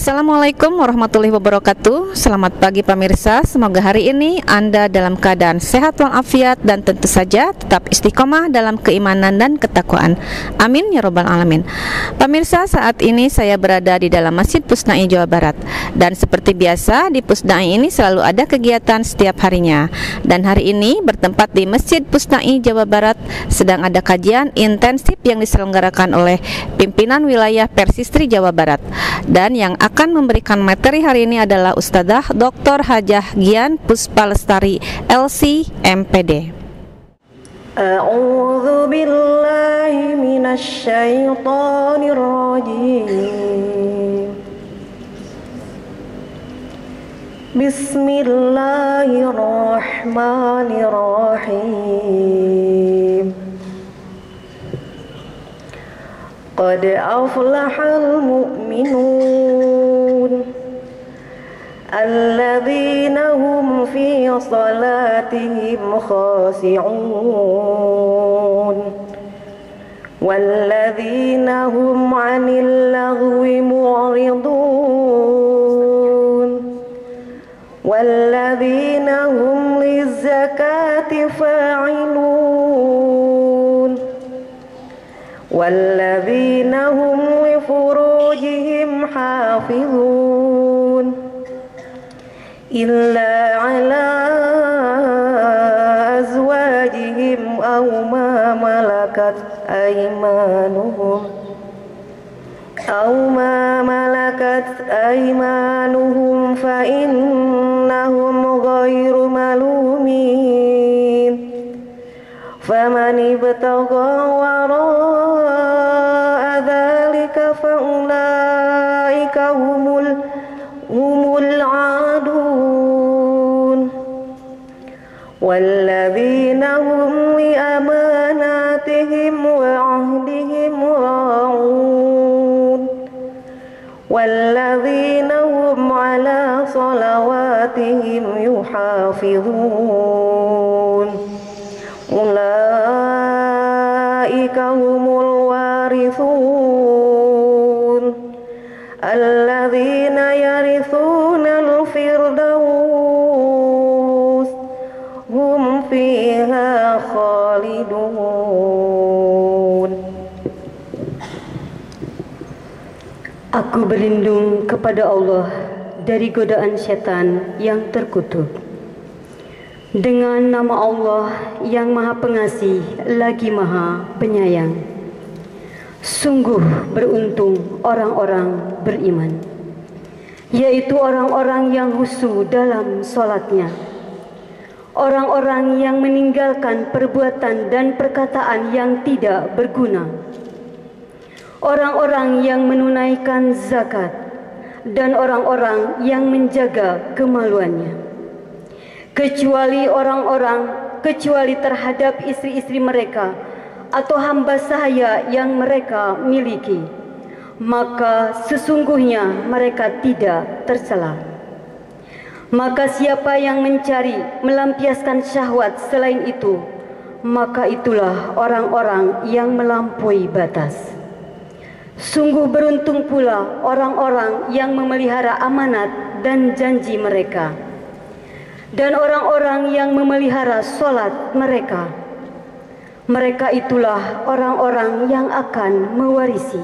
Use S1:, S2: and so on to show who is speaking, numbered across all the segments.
S1: Assalamualaikum warahmatullahi wabarakatuh. Selamat pagi pemirsa. Semoga hari ini Anda dalam keadaan sehat walafiat dan tentu saja tetap istiqomah dalam keimanan dan ketakwaan. Amin ya robbal alamin. Pemirsa, saat ini saya berada di dalam Masjid Pusnai Jawa Barat. Dan seperti biasa di Pusnai ini selalu ada kegiatan setiap harinya. Dan hari ini bertempat di Masjid Pusnai Jawa Barat sedang ada kajian intensif yang diselenggarakan oleh pimpinan wilayah Persistri Jawa Barat. Dan yang akan memberikan materi hari ini adalah Ustadzah Dr. Hajah Gian Puspa Lestari LC MPD.
S2: A'udzu billahi minasy syaithanir rajim. Bismillahirrahmanirrahim. Qad aflahal mu'minun alladzina hum fi salatihim khashi'un walladzina hum 'anil lagwi mu'ridun walladzina hum lizzakati fa'ilun والذين هم لفروجهم حافظون إلا على أزواجهم أو ما ملكت أيمانهم فإنهم غير ملومين فمن ابتغى وراء ذلك فأولئك هم العادون والذين هم لأماناتهم وعهدهم راعون والذين هم على صلواتهم يحافظون أولئك هم الوارثون الذين يرثون الفردوس هم فيها خالدون.
S3: Aku berlindung kepada Allah dari godaan setan yang terkutuk. Dengan nama Allah yang Maha Pengasih lagi Maha Penyayang. Sungguh beruntung orang-orang beriman, yaitu orang-orang yang khusyuk dalam sholatnya, orang-orang yang meninggalkan perbuatan dan perkataan yang tidak berguna, orang-orang yang menunaikan zakat, dan orang-orang yang menjaga kemaluannya. Kecuali terhadap istri-istri mereka atau hamba sahaya yang mereka miliki, maka sesungguhnya mereka tidak tercela. Maka siapa yang mencari melampiaskan syahwat selain itu, maka itulah orang-orang yang melampaui batas. Sungguh beruntung pula orang-orang yang memelihara amanat dan janji mereka, dan orang-orang yang memelihara sholat mereka. Mereka itulah orang-orang yang akan mewarisi,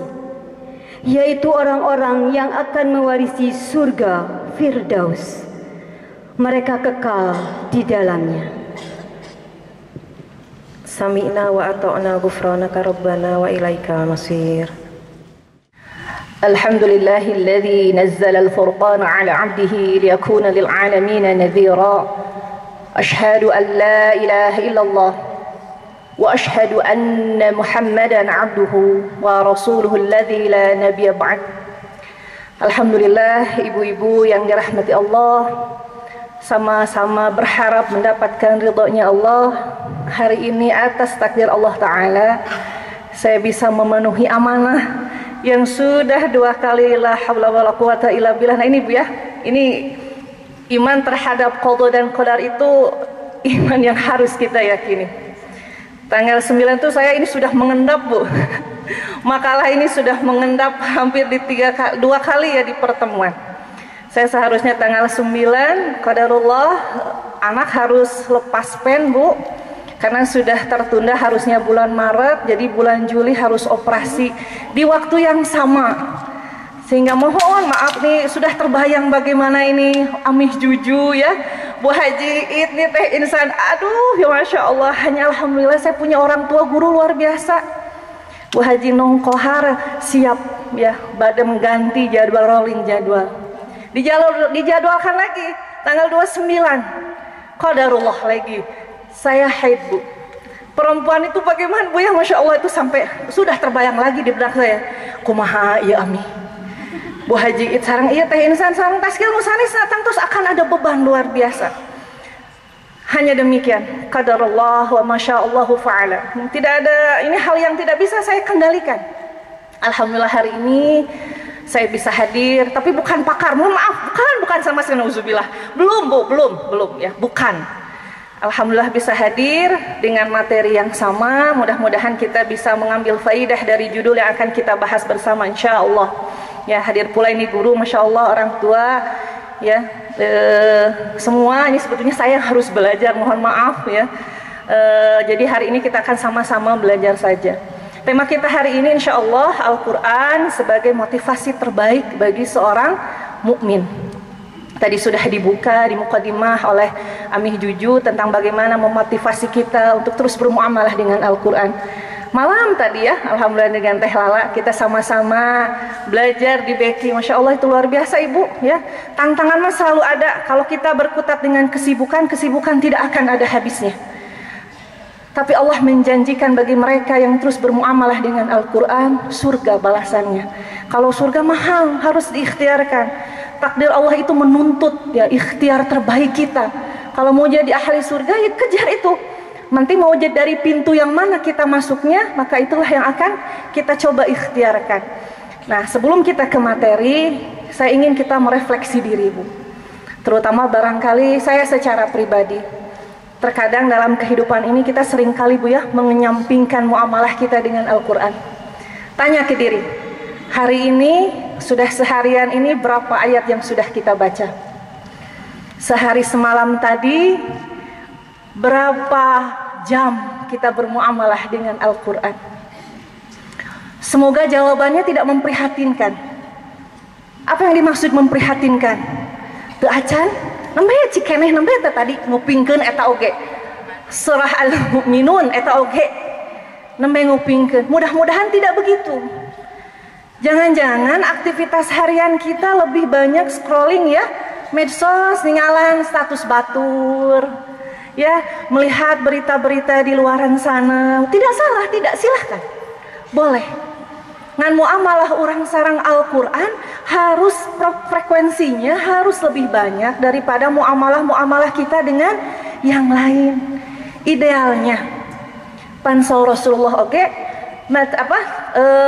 S3: yaitu orang-orang yang akan mewarisi surga Firdaus. Mereka kekal di dalamnya.
S2: Sami'na wa ata'na ghufranaka rabbana wa ilaikal masir.
S4: الحمد لله الذي نزل الفرقان على عبده ليكون للعالمين نذيرا أشهد أن لا إله إلا الله وأشهد أن محمدا عبده ورسوله الذي لا نبي بعد. Alhamdulillah, ibu-ibu yang dirahmati Allah, sama-sama berharap mendapatkan ridhonya Allah. Hari ini atas takdir Allah Ta'ala saya bisa memenuhi amanah yang sudah 2 kali la haula wala quwata illa billah. Nah ini Bu ya, ini iman terhadap qada dan qadar itu iman yang harus kita yakini. Tanggal 9 itu saya ini sudah mengendap Bu. Makalah ini sudah mengendap hampir di 2 kali ya di pertemuan. Saya seharusnya tanggal 9, qadarullah anak harus lepas pen, Bu. Karena sudah tertunda, harusnya bulan Maret, jadi bulan Juli harus operasi di waktu yang sama. Sehingga mohon maaf nih, sudah terbayang bagaimana ini Amih Juju ya, Bu Haji ini Teh Insan. Aduh ya Masya Allah, hanya Alhamdulillah saya punya orang tua guru luar biasa. Bu Haji Nongkohar siap ya, pada mengganti jadwal, rolling jadwal. Dijadwalkan lagi tanggal 29, qadarullah lagi saya haid, Bu. Perempuan itu bagaimana, Bu ya, Masya Allah, itu sampai sudah terbayang lagi di benak saya. Kumaha ya Ami, Bu Haji sarang iya Teh Insan sarang taskil musanis datang terus akan ada beban luar biasa. Hanya demikian, qadarullah wa masyaallahu fa'ala. Tidak ada, ini hal yang tidak bisa saya kendalikan. Alhamdulillah hari ini saya bisa hadir, tapi bukan pakar, mohon maaf, bukan sama sekali, nauzubillah. Belum, Bu, belum ya, bukan. Alhamdulillah bisa hadir dengan materi yang sama. Mudah-mudahan kita bisa mengambil faidah dari judul yang akan kita bahas bersama insya Allah. Ya, hadir pula ini guru, Masya Allah, orang tua ya, semua ini sebetulnya saya harus belajar, mohon maaf ya. Jadi hari ini kita akan sama-sama belajar saja. Tema kita hari ini insya Allah Al-Quran sebagai motivasi terbaik bagi seorang mukmin. Tadi sudah dibuka di mukadimah oleh Amih Juju tentang bagaimana memotivasi kita untuk terus bermuamalah dengan Al-Quran. Malam tadi ya, Alhamdulillah dengan Teh Lala kita sama-sama belajar di Beki. Masya Allah itu luar biasa Ibu ya. Tantangan mah selalu ada. Kalau kita berkutat dengan kesibukan tidak akan ada habisnya. Tapi Allah menjanjikan bagi mereka yang terus bermuamalah dengan Al-Quran, surga balasannya. Kalau surga mahal, harus diikhtiarkan. Takdir Allah itu menuntut ya ikhtiar terbaik kita. Kalau mau jadi ahli surga ya kejar itu. Nanti mau jadi dari pintu yang mana kita masuknya, maka itulah yang akan kita coba ikhtiarkan. Nah, sebelum kita ke materi, saya ingin kita merefleksi diri, Bu. Terutama barangkali saya secara pribadi. Terkadang dalam kehidupan ini kita seringkali, Bu ya, mengenyampingkan muamalah kita dengan Al-Quran. Tanya ke diri, hari ini sudah seharian ini berapa ayat yang sudah kita baca? Sehari semalam tadi berapa jam kita bermuamalah dengan Al-Quran? Semoga jawabannya tidak memprihatinkan. Apa yang dimaksud memprihatinkan? Teu acan, nembe cikeneh nembe tadi ngupingkeun eta oge. Surah Al-Mu'minun eta oge nembe ngupingkeun. Mudah-mudahan tidak begitu. Jangan-jangan aktivitas harian kita lebih banyak scrolling ya, medsos, ningalan status batur, ya, melihat berita-berita di luaran sana. Tidak salah, tidak, silahkan, boleh. Ngan muamalah orang sarang Al-Quran harus frekuensinya harus lebih banyak daripada muamalah kita dengan yang lain. Idealnya, pansau Rasulullah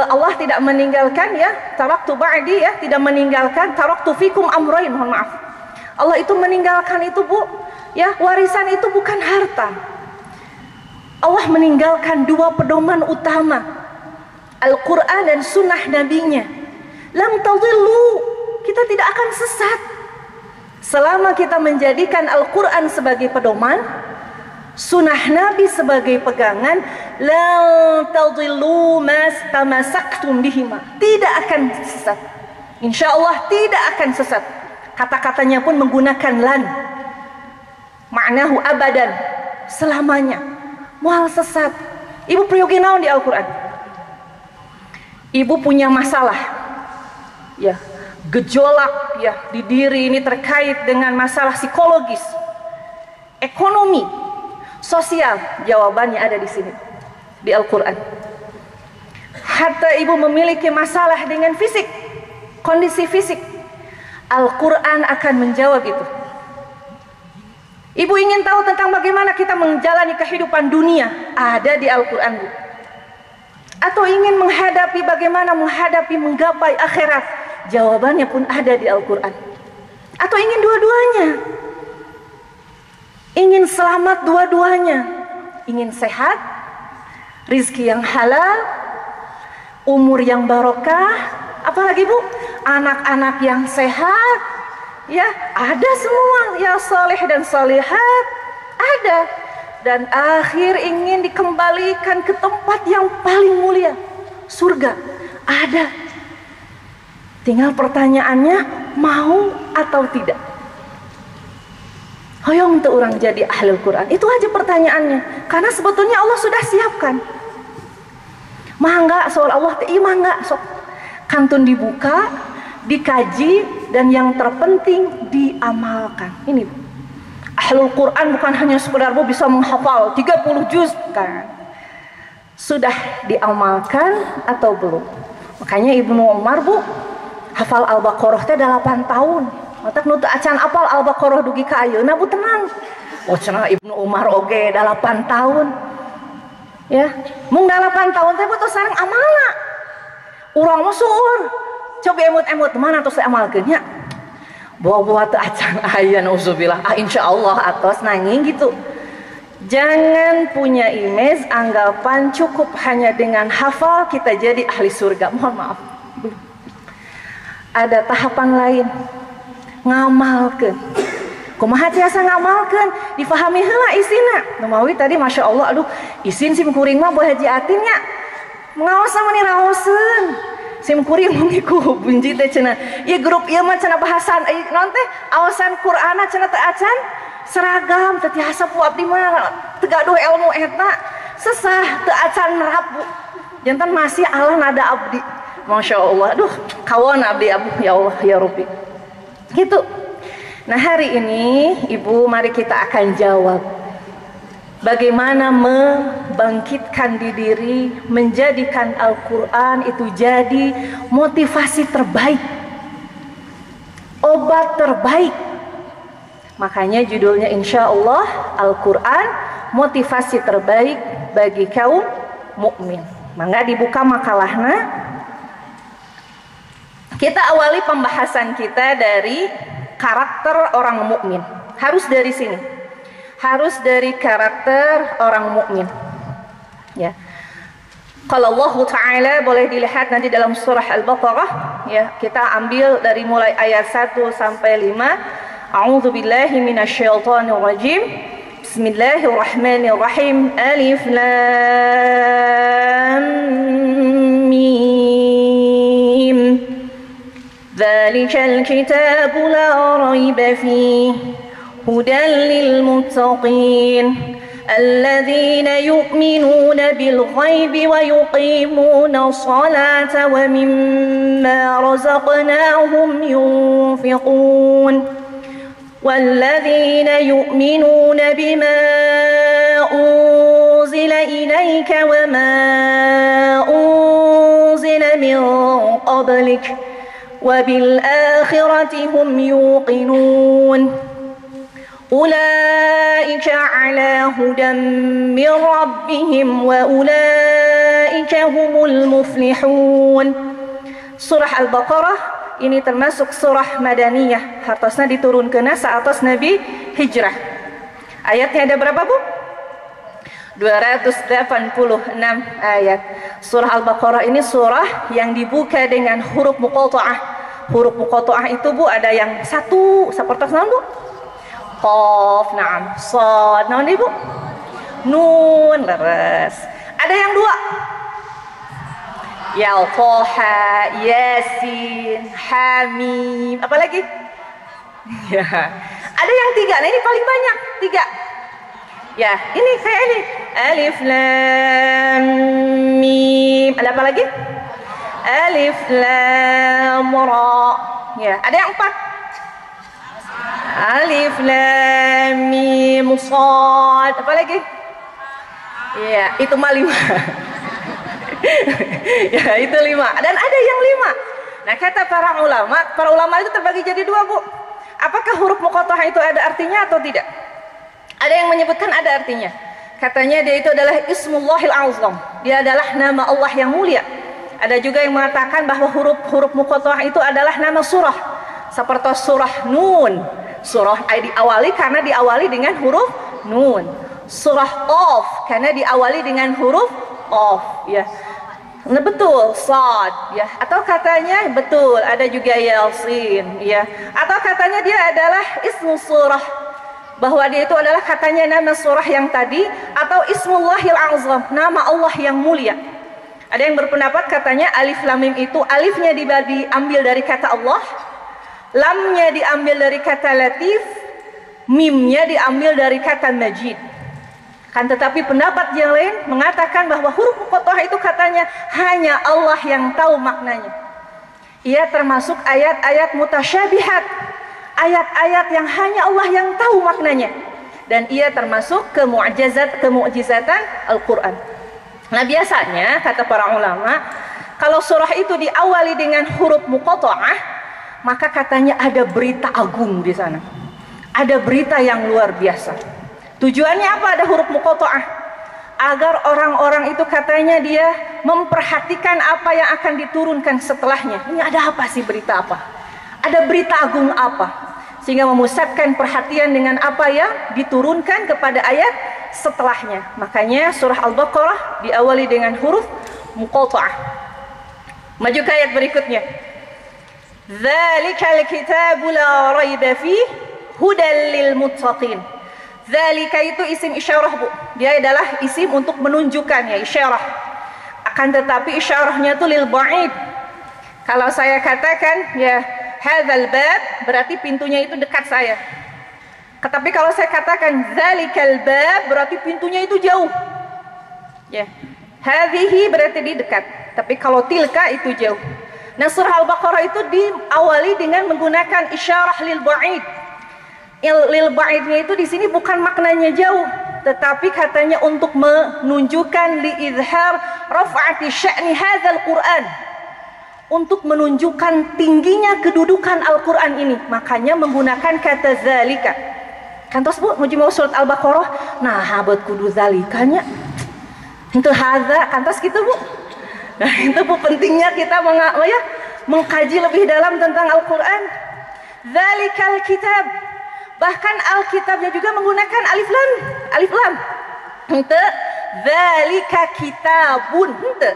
S4: Allah tidak meninggalkan ya, taraktu ba'di ya, tidak meninggalkan taraktu fikum amrain, mohon maaf. Allah itu meninggalkan itu, Bu, ya, warisan itu bukan harta. Allah meninggalkan 2 pedoman utama, Al-Quran dan sunnah nabinya. Lam tadillu, kita tidak akan sesat selama kita menjadikan Al-Quran sebagai pedoman, sunnah Nabi sebagai pegangan. Lam tadillu mas tamasaktum bihima, tidak akan sesat. Insya Allah tidak akan sesat. Kata-katanya pun menggunakan lan, maknahu abadan, selamanya. Mual sesat. Ibu priyogi naon di Al-Quran? Ibu punya masalah ya, gejolak ya di diri ini terkait dengan masalah psikologis, ekonomi, sosial. Jawabannya ada di sini di Al-Quran. Hatta ibu memiliki masalah dengan fisik, kondisi fisik, Al-Quran akan menjawab itu. Ibu ingin tahu tentang bagaimana kita menjalani kehidupan dunia, ada di Al-Quran, Bu. Atau ingin bagaimana menghadapi menggapai akhirat, jawabannya pun ada di Al-Quran. Atau ingin dua-duanya, ingin selamat dua-duanya, ingin sehat, rizki yang halal, umur yang barokah, apalagi Bu, anak-anak yang sehat, ya ada semua, ya soleh dan solehat ada, dan akhir ingin dikembalikan ke tempat yang paling mulia, surga ada. Tinggal pertanyaannya, mau atau tidak? Hoyong untuk orang jadi ahli Quran, itu aja pertanyaannya. Karena sebetulnya Allah sudah siapkan. Mangga soal Allah, iya mangga sok. Kantun dibuka, dikaji, dan yang terpenting diamalkan. Ini ahlul Quran bukan hanya sekedar Bu bisa menghafal 30 juz, kan? Sudah diamalkan atau belum? Makanya Ibnu Umar Bu hafal Al-Baqarah teh 8 tahun. Matak nu teu acan apal Al-Baqarah dugi ka ayeuna Bu tenang. Oh cenah Ibnu Umar oge 8 tahun. Ya, mung 8 tahun teh Bu tos sareng amalna. Urang mah suur. Coba emut-emut mana tos amalkeun nya. Bawa-bawa teu acan aya nauzubillah. Insyaallah atos nanging gitu. Jangan punya image anggapan cukup hanya dengan hafal kita jadi ahli surga. Mohon maaf. Ada tahapan lain. Ngamalkeun. Kumaha tiasa ngamalkeun? Difahami heula isina. Numawi tadi Masya Allah, aduh isin sim kuring mah buah haji atin nya. Ngaos sama nih raoseun. Sim kuring mengiku bunji teh cenah. Ieu grup ieu mah cenah bahasan naon teh awasan Qur'ana cenah teu acan seragam teu tiasa pu abdi mah teu gaduh ilmu eta. Sesah teu acan nerap Bu. Janten masih Allah nada abdi. Masya Allah. Aduh kawan abdi abu ya Allah ya Rabbi. Gitu. Nah hari ini Ibu mari kita akan jawab bagaimana membangkitkan diri, menjadikan Al-Quran itu jadi motivasi terbaik, obat terbaik. Makanya judulnya insya Allah Al-Quran motivasi terbaik bagi kaum mukmin. Mangga dibuka makalahna. Kita awali pembahasan kita dari karakter orang mukmin. Harus dari sini. Harus dari karakter orang mukmin. Ya. Kalau Allah Ta'ala boleh dilihat nanti dalam surah Al-Baqarah, ya, kita ambil dari mulai ayat 1 sampai 5. A'udzu billahi minasyaitonir rajim. Bismillahirrahmanirrahim. Alif lam mim. ذلك الكتاب لا ريب فيه هدى للمتقين الذين يؤمنون بالغيب ويقيمون الصلاة ومما رزقناهم ينفقون والذين يؤمنون بما أنزل إليك وما أنزل من قبلك وبالآخرة هم يوقنون أولئك على هدى من ربهم وأولئك هم المفلحون. Surah Al-Baqarah ini termasuk surah Madaniyah, hartosna diturunkeun saatos Nabi hijrah. Ayatnya ada berapa Bu? 286 ayat. Surah Al-Baqarah ini surah yang dibuka dengan huruf muqatta'ah. Huruf muqatta'ah itu Bu ada yang satu seperti naon Bu? Qaf, na'am. Shad, naon Bu? Nun, leres. Ada yang dua. Ya Taha, Yasin, Hamim, apa lagi? Ya. Ada yang tiga. Nah ini paling banyak, tiga. Ya, ini kayak ini. Alif lam mim. Ada apa lagi? Alif lam ra. Ya, ada yang 4. Alif lam mim shad. Apa lagi? Ya, itu mah 5. Ya, itu 5. Dan ada yang 5. Nah, kata para ulama itu terbagi jadi 2, Bu. Apakah huruf muqatta'ah itu ada artinya atau tidak? Ada yang menyebutkan ada artinya. Katanya dia itu adalah Ismullahil Azam. Dia adalah nama Allah yang mulia. Ada juga yang mengatakan bahwa huruf muqatta'ah itu adalah nama surah. Seperti surah Nun. Surah diawali karena diawali dengan huruf Nun. Surah Qaf karena diawali dengan huruf Qaf. Ya. Nah, betul, sad, ya. Atau katanya betul, ada juga Yasin, ya. Atau katanya dia adalah ismu surah, bahwa dia itu adalah katanya nama surah yang tadi, atau Ismullahil Azam, nama Allah yang mulia. Ada yang berpendapat katanya alif lam mim itu alifnya diambil dari kata Allah, lamnya diambil dari kata latif, mimnya diambil dari kata majid. Kan tetapi pendapat yang lain mengatakan bahwa huruf muqatta'ah itu katanya hanya Allah yang tahu maknanya. Ia termasuk ayat-ayat mutasyabihat, ayat-ayat yang hanya Allah yang tahu maknanya. Dan ia termasuk kemu'jizatan Al-Quran. Nah, biasanya kata para ulama, kalau surah itu diawali dengan huruf muqatta'ah, maka katanya ada berita agung di sana. Ada berita yang luar biasa. Tujuannya apa ada huruf muqatta'ah? Agar orang-orang itu katanya dia memperhatikan apa yang akan diturunkan setelahnya. Ini ada apa sih, berita apa? Ada berita agung apa? Sehingga memusatkan perhatian dengan apa yang diturunkan kepada ayat setelahnya. Makanya surah Al-Baqarah diawali dengan huruf muqatta'ah. Maju ke ayat berikutnya. Dzalikal kitabu la raiba fihi hudal lil muttaqin. Dzalika itu isim isyarah, Bu. Dia adalah isim untuk menunjukkan, ya, isyarah. Akan tetapi isyarahnya itu lil ba'id. Kalau saya katakan ya hadzal bab, berarti pintunya itu dekat saya. Tetapi kalau saya katakan dzalikal bab, berarti pintunya itu jauh. Ya. Hadhihi berarti di dekat. Tapi kalau tilka itu jauh. Nah, surah Al-Baqarah itu diawali dengan menggunakan isyarah lil ba'id. Lil ba'idnya itu di sini bukan maknanya jauh, tetapi katanya untuk menunjukkan liizhar raf'ati sya'ni hadzal Qur'an, untuk menunjukkan tingginya kedudukan Al-Qur'an ini, makanya menggunakan kata zalika. Kantos, Bu, mau surat Al-Baqarah, nah habat kudu zalikanya itu hadza, kantos gitu, Bu. Nah, itu, Bu, pentingnya kita mengkaji lebih dalam tentang Al-Qur'an. Zalikal kitab. Bahkan Alkitabnya juga menggunakan alif lam. Hente, dzalika kitabun, hente.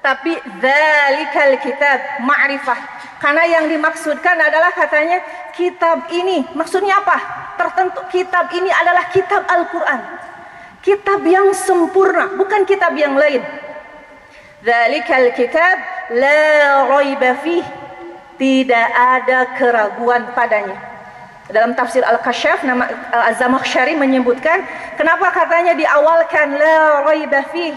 S4: Tapi dzalikal kitab ma'rifah. Karena yang dimaksudkan adalah katanya kitab ini. Maksudnya apa? Tertentu kitab ini adalah kitab Al-Qur'an. Kitab yang sempurna, bukan kitab yang lain. Dzalikal kitab la raiba fihi. Tidak ada keraguan padanya. Dalam tafsir Al-Kasyaf, nama Az-Zamakhsyari menyebutkan kenapa katanya diawalkan la raiba fih,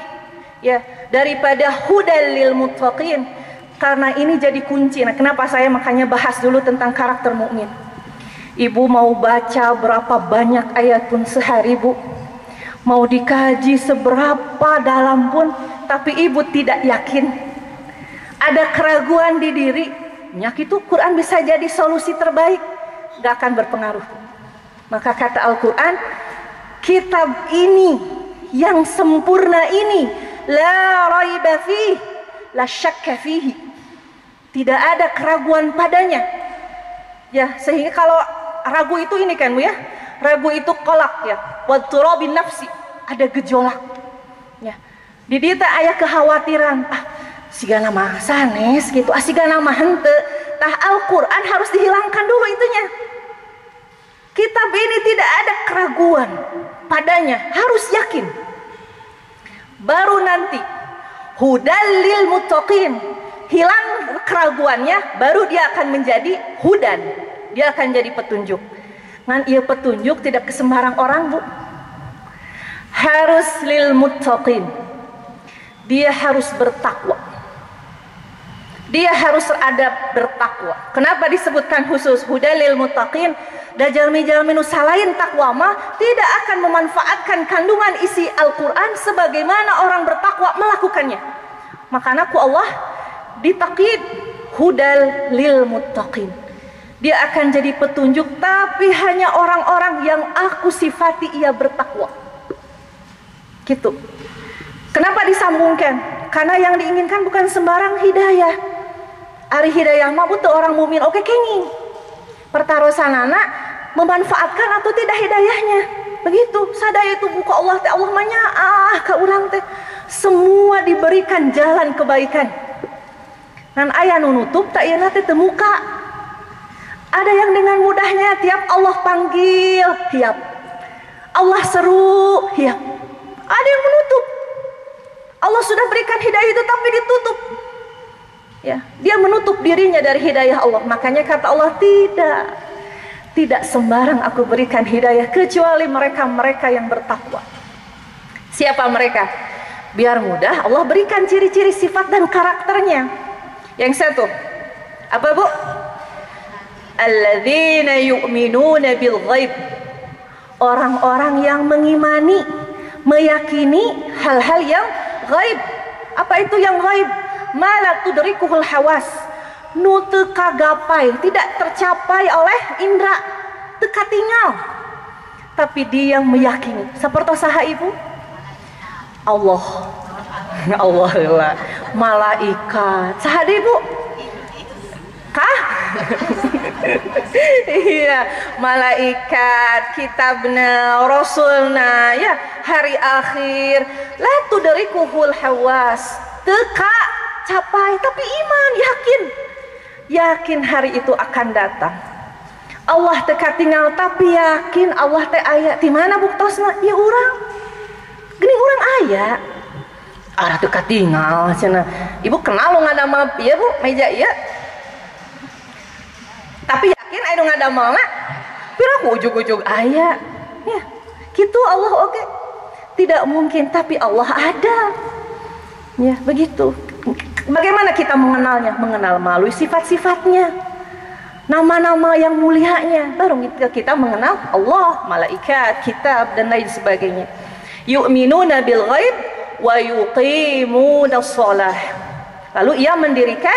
S4: ya, daripada hudal lil muttaqin, karena ini jadi kunci. Nah, kenapa saya makanya bahas dulu tentang karakter mukmin. Ibu mau baca berapa banyak ayat pun sehari, Bu, mau dikaji seberapa dalam pun, tapi ibu tidak yakin, ada keraguan di diri, itu Quran bisa jadi solusi terbaik, gak akan berpengaruh. Maka kata Al-Quran, kitab ini yang sempurna ini, la raiba fihi, la syakka fihi, tidak ada keraguan padanya. Ya, sehingga kalau ragu itu ini kan, Bu, ya, ragu itu kolak, ya, wa turabin nafsi, ada gejolak, ya. Di dia aya kekhawatiran, sigana mah sanes gitu, sigana mah henteu. Tah Al-Quran harus dihilangkan dulu itunya. Kitab ini tidak ada keraguan padanya, harus yakin. Baru nanti hudal lil muttaqin, hilang keraguannya, baru dia akan menjadi hudan, dia akan jadi petunjuk. Ngan ieu petunjuk tidak ke sembarang orang, Bu. Harus lil muttaqin. Dia harus bertakwa. Dia harus adab bertakwa. Kenapa disebutkan khusus hudalil muttaqin? Da jalmi-jalmi nu salain takwa mah tidak akan memanfaatkan kandungan isi Al-Qur'an sebagaimana orang bertakwa melakukannya. Makanya ku Allah ditaqid hudal lil muttaqin. Dia akan jadi petunjuk, tapi hanya orang-orang yang aku sifati ia bertakwa. Gitu. Kenapa disambungkan? Karena yang diinginkan bukan sembarang hidayah. Ari hidayah mah butuh orang mukmin oke kenging. Pertarusanana memanfaatkan atau tidak hidayahnya. Begitu. Sadaya itu buka Allah teh Allah mah nyaah ka urang teh. semua diberikan jalan kebaikan. Dan aya nu nutup tak ieu teh teu muka. Ada yang dengan mudahnya tiap Allah panggil, hiap. Allah seru, hiap. Ada yang menutup. Allah sudah berikan hidayah itu tapi ditutup. Ya, dia menutup dirinya dari hidayah Allah. Makanya kata Allah, tidak sembarang aku berikan hidayah kecuali mereka-mereka yang bertakwa. Siapa mereka? Biar mudah Allah berikan ciri-ciri sifat dan karakternya. Yang satu, apa Bu? Alladzina yu'minuna bil ghaib. Orang-orang yang mengimani, meyakini hal-hal yang ghaib. Apa itu yang ghaib? Ma la tudrikuhul hawas. Nu teu kagapai, tidak tercapai oleh indra, teu katingal. Tapi dia yang meyakini. Saperto saha Ibu? Allah. Allah lah. Malaikat. Saha deui Bu? Kah? Iya, malaikat, kitabna, rasulna, ya, hari akhir. La tudrikuhul hawas. Teka capai, tapi iman, yakin hari itu akan datang. Allah teka tinggal, tapi yakin Allah teh aya. Di mana buktosna? Ya urang. Geuning urang aya. Arah teka tinggal cenah. Ibu kenal lo ngadamel ieu Bu, meja ieu. Tapi yakin aya nu ngadamelna? Piraku ujug-ujug aya. Ya, kitu Allah oge. Tidak mungkin, tapi Allah ada. Ya, begitu. Bagaimana kita mengenalnya? Mengenal melalui sifat-sifatnya, nama-nama yang mulianya. Baru kita mengenal Allah, malaikat, kitab, dan lain sebagainya. Yu'minuna bil ghaib wa yuqimunas shalah. Lalu ia mendirikan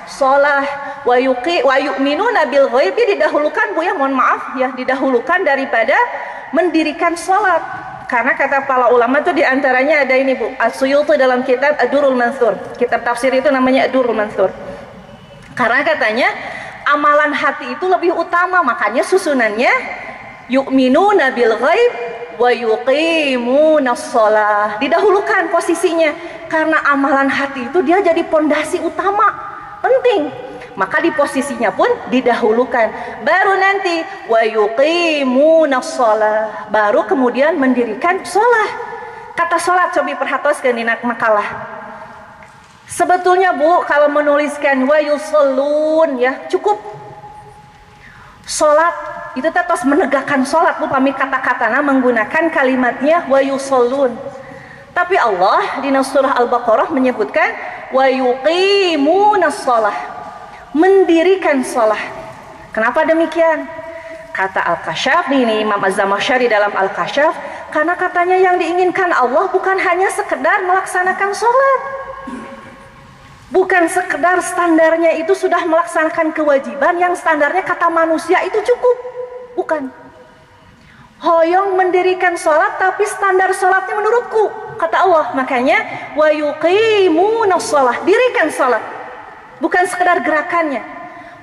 S4: shalah. Wa yu'minuna bil ghaib didahulukan Bu ya, mohon maaf ya, didahulukan daripada mendirikan salat. Karena kata para ulama itu diantaranya ada ini Bu, As-Suyuti dalam kitab Ad-Durrul Mansur. Kitab tafsir itu namanya Ad-Durrul Mansur. Karena katanya amalan hati itu lebih utama, makanya susunannya yu'minuna bil ghaib wa yuqimunas shalah. Didahulukan posisinya karena amalan hati itu dia jadi pondasi utama, penting. Maka di posisinya pun didahulukan. Baru nanti wa yuqimunas shalah, baru kemudian mendirikan shalah. Kata salat coba perhatikan dina makalah. Sebetulnya Bu, kalau menuliskan wa yusallun ya cukup. Salat itu terus menegakkan salat Bu, pami kata-katana menggunakan kalimatnya wa yusallun. Tapi Allah di surah Al-Baqarah menyebutkan wa yuqimunas shalah, mendirikan shalah. Kenapa demikian? Kata Al-Kashaf ini Imam Az-Zamakhsyari dalam Al-Kashaf, karena katanya yang diinginkan Allah bukan hanya sekedar melaksanakan sholat, bukan sekedar standarnya itu sudah melaksanakan kewajiban yang standarnya kata manusia itu cukup, bukan. Hoyong mendirikan sholat tapi standar sholatnya menurutku, kata Allah. Makanya wa yuqimunas shalah, dirikan sholat, bukan sekedar gerakannya,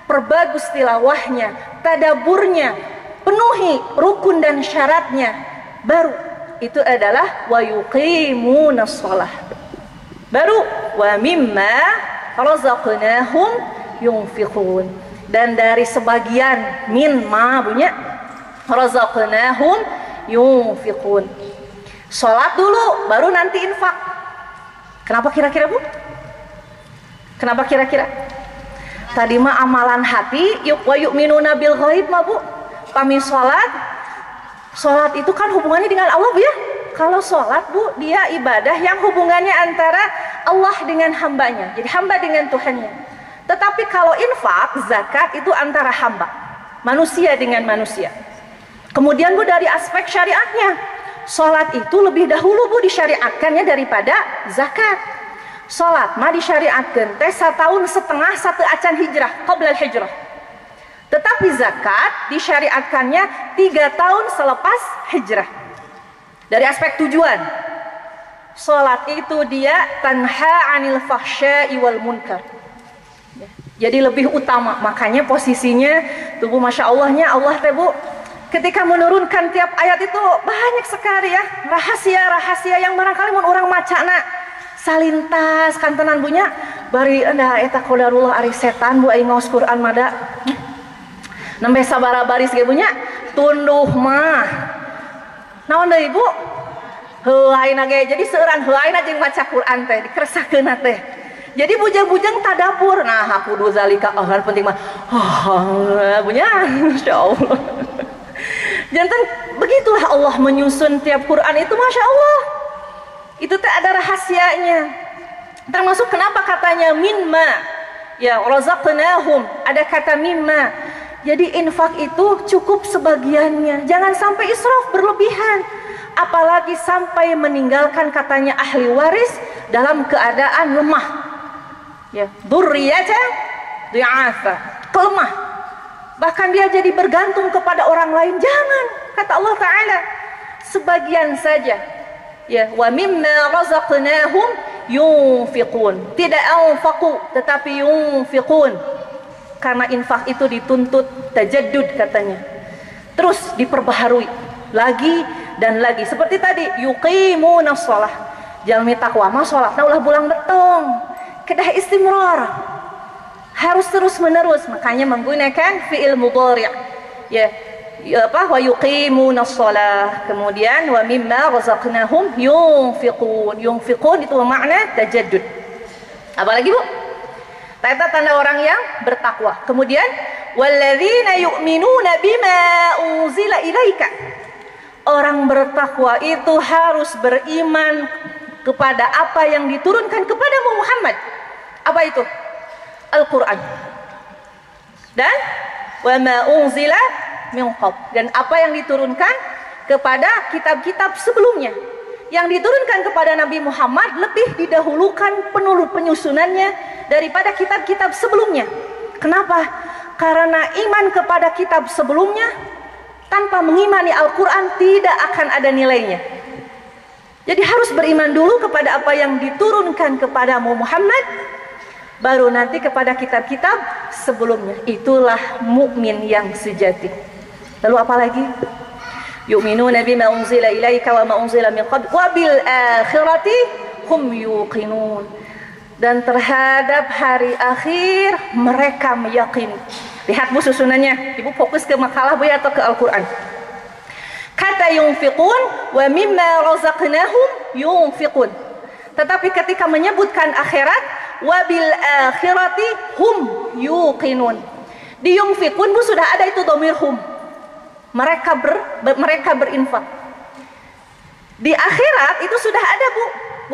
S4: perbagus tilawahnya, tadaburnya, penuhi rukun dan syaratnya, baru itu adalah wa yuqimunas shalah. Baru wa mimma razaqnahum yunfiqun, dan dari sebagian min ma punya razaqnahum yunfiqun. Salat dulu baru nanti infak. Kenapa kira-kira Bu? Kenapa kira-kira? Tadi mah amalan hati, wa yu'minuna bil ghaib mah Bu. Pami salat. Salat itu kan hubungannya dengan Allah Bu ya. Kalau salat Bu, dia ibadah yang hubungannya antara Allah dengan hambanya. Jadi hamba dengan Tuhannya. Tetapi kalau infak, zakat itu antara hamba, manusia dengan manusia. Kemudian Bu, dari aspek syariatnya, salat itu lebih dahulu Bu disyariatkannya daripada zakat. Salat mah disyariatkan teh 1,5 tahun satu acan hijrah, qabla hijrah. Tetapi zakat disyariatkannya 3 tahun selepas hijrah. Dari aspek tujuan, salat itu dia tanha 'anil fahsya'i wal munkar. Jadi lebih utama, makanya posisinya tubuh Masya Allahnya Allah teh Bu, ketika menurunkan tiap ayat itu banyak sekali ya rahasia-rahasia yang barangkali mun orang macana salintas kantenan bunya bari anda eta qadarullah ari setan bu aing ngaos Quran mada nembe sabara baris ge bunya tunduh mah naon deui ibu heuaina ge jadi seueuran heuaina jeung maca Quran teh dikeresakeun teh jadi bujang-bujang tadabur nah kudu zalika hal penting mah bunya insyaallah jantan begitulah Allah menyusun tiap Quran itu masya Allah itu teh ada rahasianya termasuk kenapa katanya mimma ya razaqnahum ada kata mimma jadi infak itu cukup sebagiannya jangan sampai israf berlebihan apalagi sampai meninggalkan katanya ahli waris dalam keadaan lemah ya dzurriyyatan dhi'afa kelemah bahkan dia jadi bergantung kepada orang lain jangan kata Allah Ta'ala sebagian saja ya wa mimma razaqnahum yunfiqun tidak anfaqu tetapi yunfiqun karena infak itu dituntut tajaddud katanya terus diperbaharui lagi dan lagi seperti tadi yuqimunas shalah jalmi taqwa mah salatna ulah bulang betong kedah istimrar harus terus menerus makanya menggunakan fi'il mudhari' ya apa wa yuqimunas shalah kemudian wa mimma razaqnahum yunfiqun itu makna tajaddud apalagi Bu Tata tanda orang yang bertakwa kemudian walladzina yu'minuna bima unzila ilaika orang bertakwa itu harus beriman kepada apa yang diturunkan kepadamu Muhammad apa itu Al-Quran dan wa ma unzila min qabl dan apa yang diturunkan kepada kitab-kitab sebelumnya yang diturunkan kepada Nabi Muhammad lebih didahulukan penyusunannya daripada kitab-kitab sebelumnya kenapa? Karena iman kepada kitab sebelumnya tanpa mengimani Al-Quran tidak akan ada nilainya jadi harus beriman dulu kepada apa yang diturunkan kepadamu Muhammad baru nanti kepada kitab-kitab sebelumnya itulah mukmin yang sejati lalu apa lagi yu'minuna bima unzila ilaika wa ma unzila min qabl wa bil akhirati hum yuqinun dan terhadap hari akhir mereka meyakini lihat Bu susunannya Ibu fokus ke makalah Bu atau ke Al-Quran kata yunfiqun wa mimma razaqnahum yunfiqun tetapi ketika menyebutkan akhirat wabil akhirati hum yuqinun di yunfiqun Bu sudah ada itu dhamir hum mereka berinfak di akhirat itu sudah ada Bu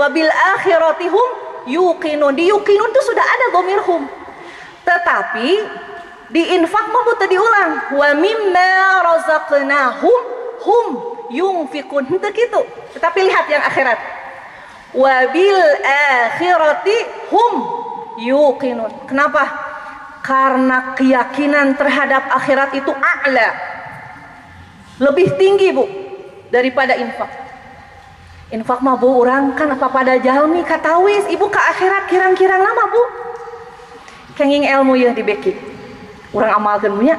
S4: wabil akhirati hum yuqinun di yuqinun itu sudah ada dhamir hum tetapi di infak mau butuh diulang wa mimma razaqnahum hum yunfiqun itu gitu tetapi lihat yang akhirat wabil akhirati hum yuqinun kenapa? Karena keyakinan terhadap akhirat itu a'la lebih tinggi Bu daripada infak mah Bu orang kan apa pada jalmi katawis Ibu ke akhirat kirang-kirang lama Bu kenging ilmu ya di beki orang amalkeun punya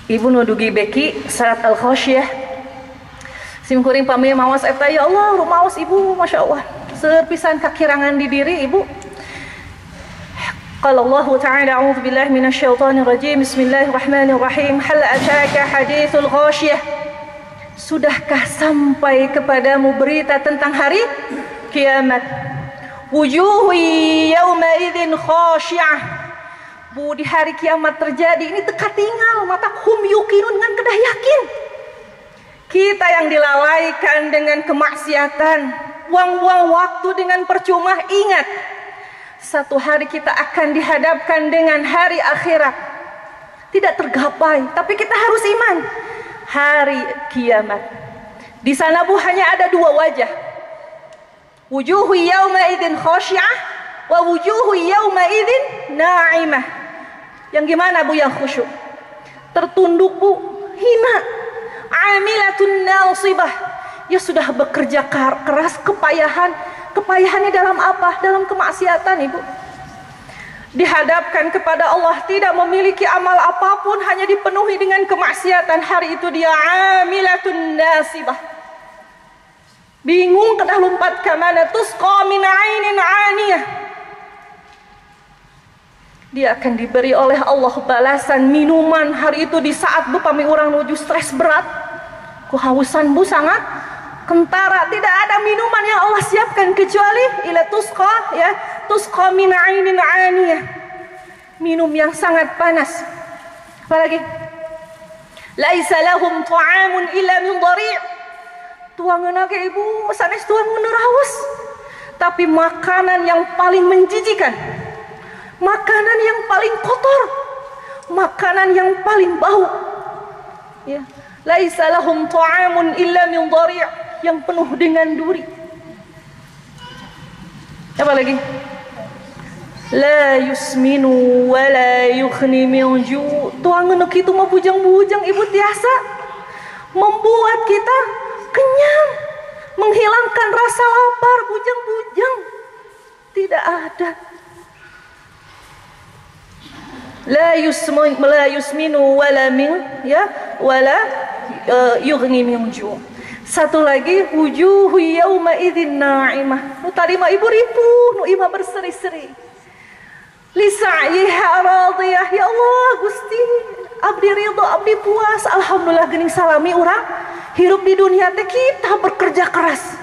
S4: Ibu nudugi beki surat Al-Ghasyiyah simkuring pami mawas eta ya Allah rumaos Ibu Masya Allah serpisan kakirangan di diri Ibu qala Allah ta'ala a'udzu billahi minasyaitonir rajim bismillahirrahmanirrahim hal ataka haditsul ghasyiyah sudahkah sampai kepadamu berita tentang hari kiamat wujuhu yawma idzin khashi'ah Bu di hari kiamat terjadi ini teka tinggal mata hum yuqinun dengan kedah yakin kita yang dilalaikan dengan kemaksiatan buang-buang waktu dengan percuma ingat satu hari kita akan dihadapkan dengan hari akhirat tidak tergapai tapi kita harus iman hari kiamat di sana Bu hanya ada dua wajah wujuhu yawma idzin khashi'ah wa wujuhu yawma idzin na'imah yang gimana Bu yang khusyuk tertunduk Bu hina amilatun nasibah ya sudah bekerja keras kepayahannya dalam apa? Dalam kemaksiatan Ibu dihadapkan kepada Allah tidak memiliki amal apapun hanya dipenuhi dengan kemaksiatan hari itu dia amilatun nasibah bingung kedah lompat ke mana. Tusqa min ainin aniyah. Dia akan diberi oleh Allah balasan minuman hari itu di saat bupami orang nuju stres berat, kehausan bu sangat kentara, tidak ada minuman yang Allah siapkan kecuali ila tusqa, ya, tusqa min ainin aniyah, minum yang sangat panas. Apalagi laisa lahum ta'amun illa min dhari', tuangeuna ke ibu sanes tuangeuna raos, tapi makanan yang paling menjijikan, makanan yang paling kotor, makanan yang paling bau, ya. Laisa lahum ta'amun illa min dhari', yang penuh dengan duri. Apa lagi? La yusminu wa la yughni min ju'. Tuangeun kitu mah bujang-bujang ibu tiasa membuat kita kenyang, menghilangkan rasa lapar. Bujang-bujang tidak ada. La yusminu wala min, ya, wala yughni min ju'. Satu lagi, wujuhu yauma idzin na'imah. Nu tadi mah ibu ribu, nu imah berseri-seri. Li sa'iha radiyah. Ya Allah Gusti, abdi ridho, abdi puas. Alhamdulillah geuning salami urang hirup di dunia teh kita bekerja keras,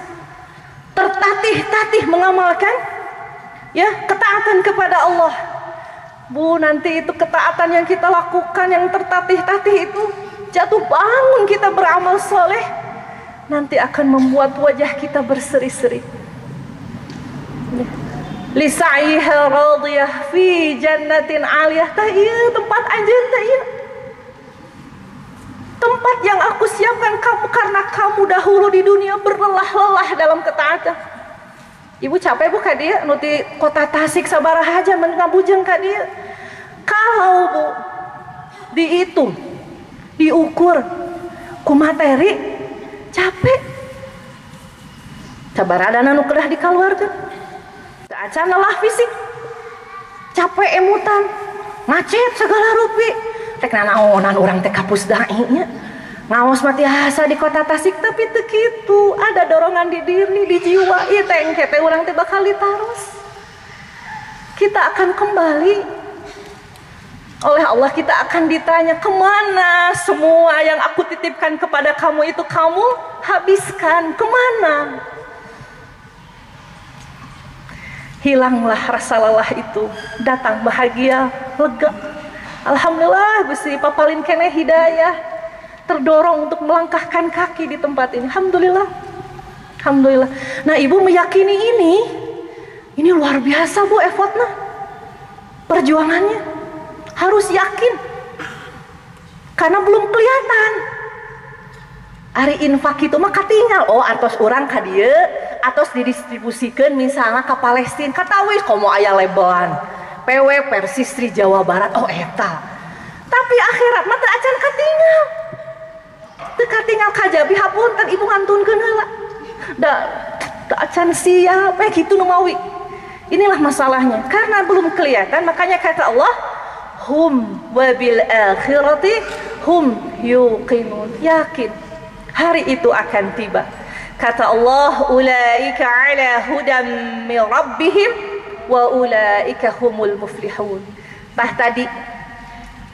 S4: tertatih-tatih mengamalkan, ya, ketaatan kepada Allah. Bu, nanti itu ketaatan yang kita lakukan, yang tertatih-tatih itu, jatuh bangun kita beramal soleh, nanti akan membuat wajah kita berseri-seri. Li sa'iha radiyah fi jannatin 'aliyah. Tah ieu tempat anjeun teh ieu. Tempat yang aku siapkan kamu karena kamu dahulu di dunia berlelah-lelah dalam ketaatan. Ibu capek bu ka dieu nu ti kota Tasik sabaraha aja mun ngabujeng ka dieu. Kalau bu dihitung, diukur ku materi, capek. Sabaradana nu kedah dikaluarkeun. Acan lelah fisik, capek emutan, macet segala rupi. Tek nanaonan urang teh kapus dai nya. Ngaos mah tiasa di kota Tasik tapi teu kitu. Ada dorongan di diri, di jiwa. Ieu teh engke teh urang teh bakal ditaros. Kita akan kembali oleh Allah, kita akan ditanya, kemana semua yang aku titipkan kepada kamu itu kamu habiskan, kemana? Hilanglah rasa lelah itu, datang bahagia, lega. Alhamdulillah Gusti papalin keneh hidayah, terdorong untuk melangkahkan kaki di tempat ini. Alhamdulillah, alhamdulillah. Nah ibu meyakini ini luar biasa bu effortnya, perjuangannya, harus yakin, karena belum kelihatan. Ari infak itu mah katinggal, oh atos urang ka dieu, atos didistribusikan misalnya ke Palestina, katawis komo aya lebelan PW Persistri Jawa Barat, oh eta. Tapi akhirat mah teu acan katinggal, teu katinggal kajabi hapunten ibu ngantunkeun heula, da acan siap kitu nu mawi. Inilah masalahnya, karena belum kelihatan, makanya kata Allah, hum wabil akhirati hum yuqinun, yakin hari itu akan tiba. Kata Allah, ulaika ala hudam min rabbihim wa ulaika humul muflihun. Tah tadi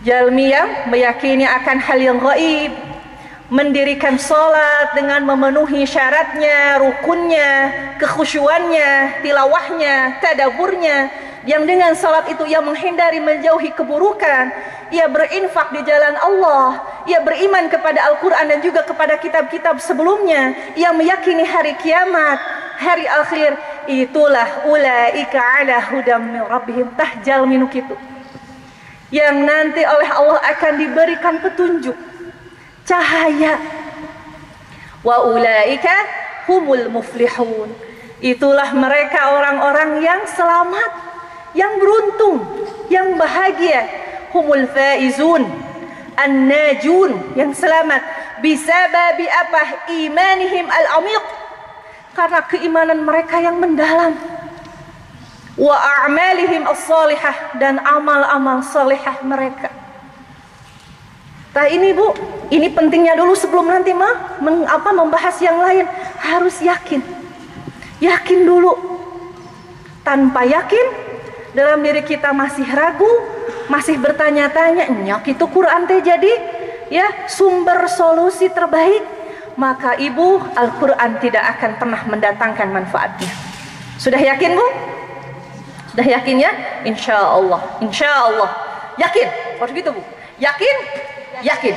S4: jalmi yang meyakini akan hal yang gaib, mendirikan sholat dengan memenuhi syaratnya, rukunnya, kekhusyuannya, tilawahnya, tadaburnya, yang dengan sholat itu ia menghindari menjauhi keburukan, ia berinfak di jalan Allah, ia beriman kepada Al-Quran dan juga kepada kitab-kitab sebelumnya, ia meyakini hari kiamat, hari akhir. Itulah ulaika ala hudam min rabbihim, tahjal minuk itu, yang nanti oleh Allah akan diberikan petunjuk, cahaya. Wa ulaika humul muflihun, itulah mereka orang-orang yang selamat, yang beruntung, yang bahagia. Humul faizun, an-najun, yang selamat. Bisababi apa? Imanihim al-amiq, karena keimanan mereka yang mendalam. Wa a'malihim as-salihah, dan amal-amal salihah mereka. Nah ini bu, ini pentingnya dulu sebelum nanti membahas yang lain. harus yakin. Yakin dulu. Tanpa yakin, dalam diri kita masih ragu, masih bertanya-tanya, nyak itu Quran teh jadi ya sumber solusi terbaik, maka ibu, Al-Quran tidak akan pernah mendatangkan manfaatnya. Sudah yakin bu? Sudah yakin ya? Insya Allah, insya Allah. Yakin, harus gitu bu. Yakin, yakin.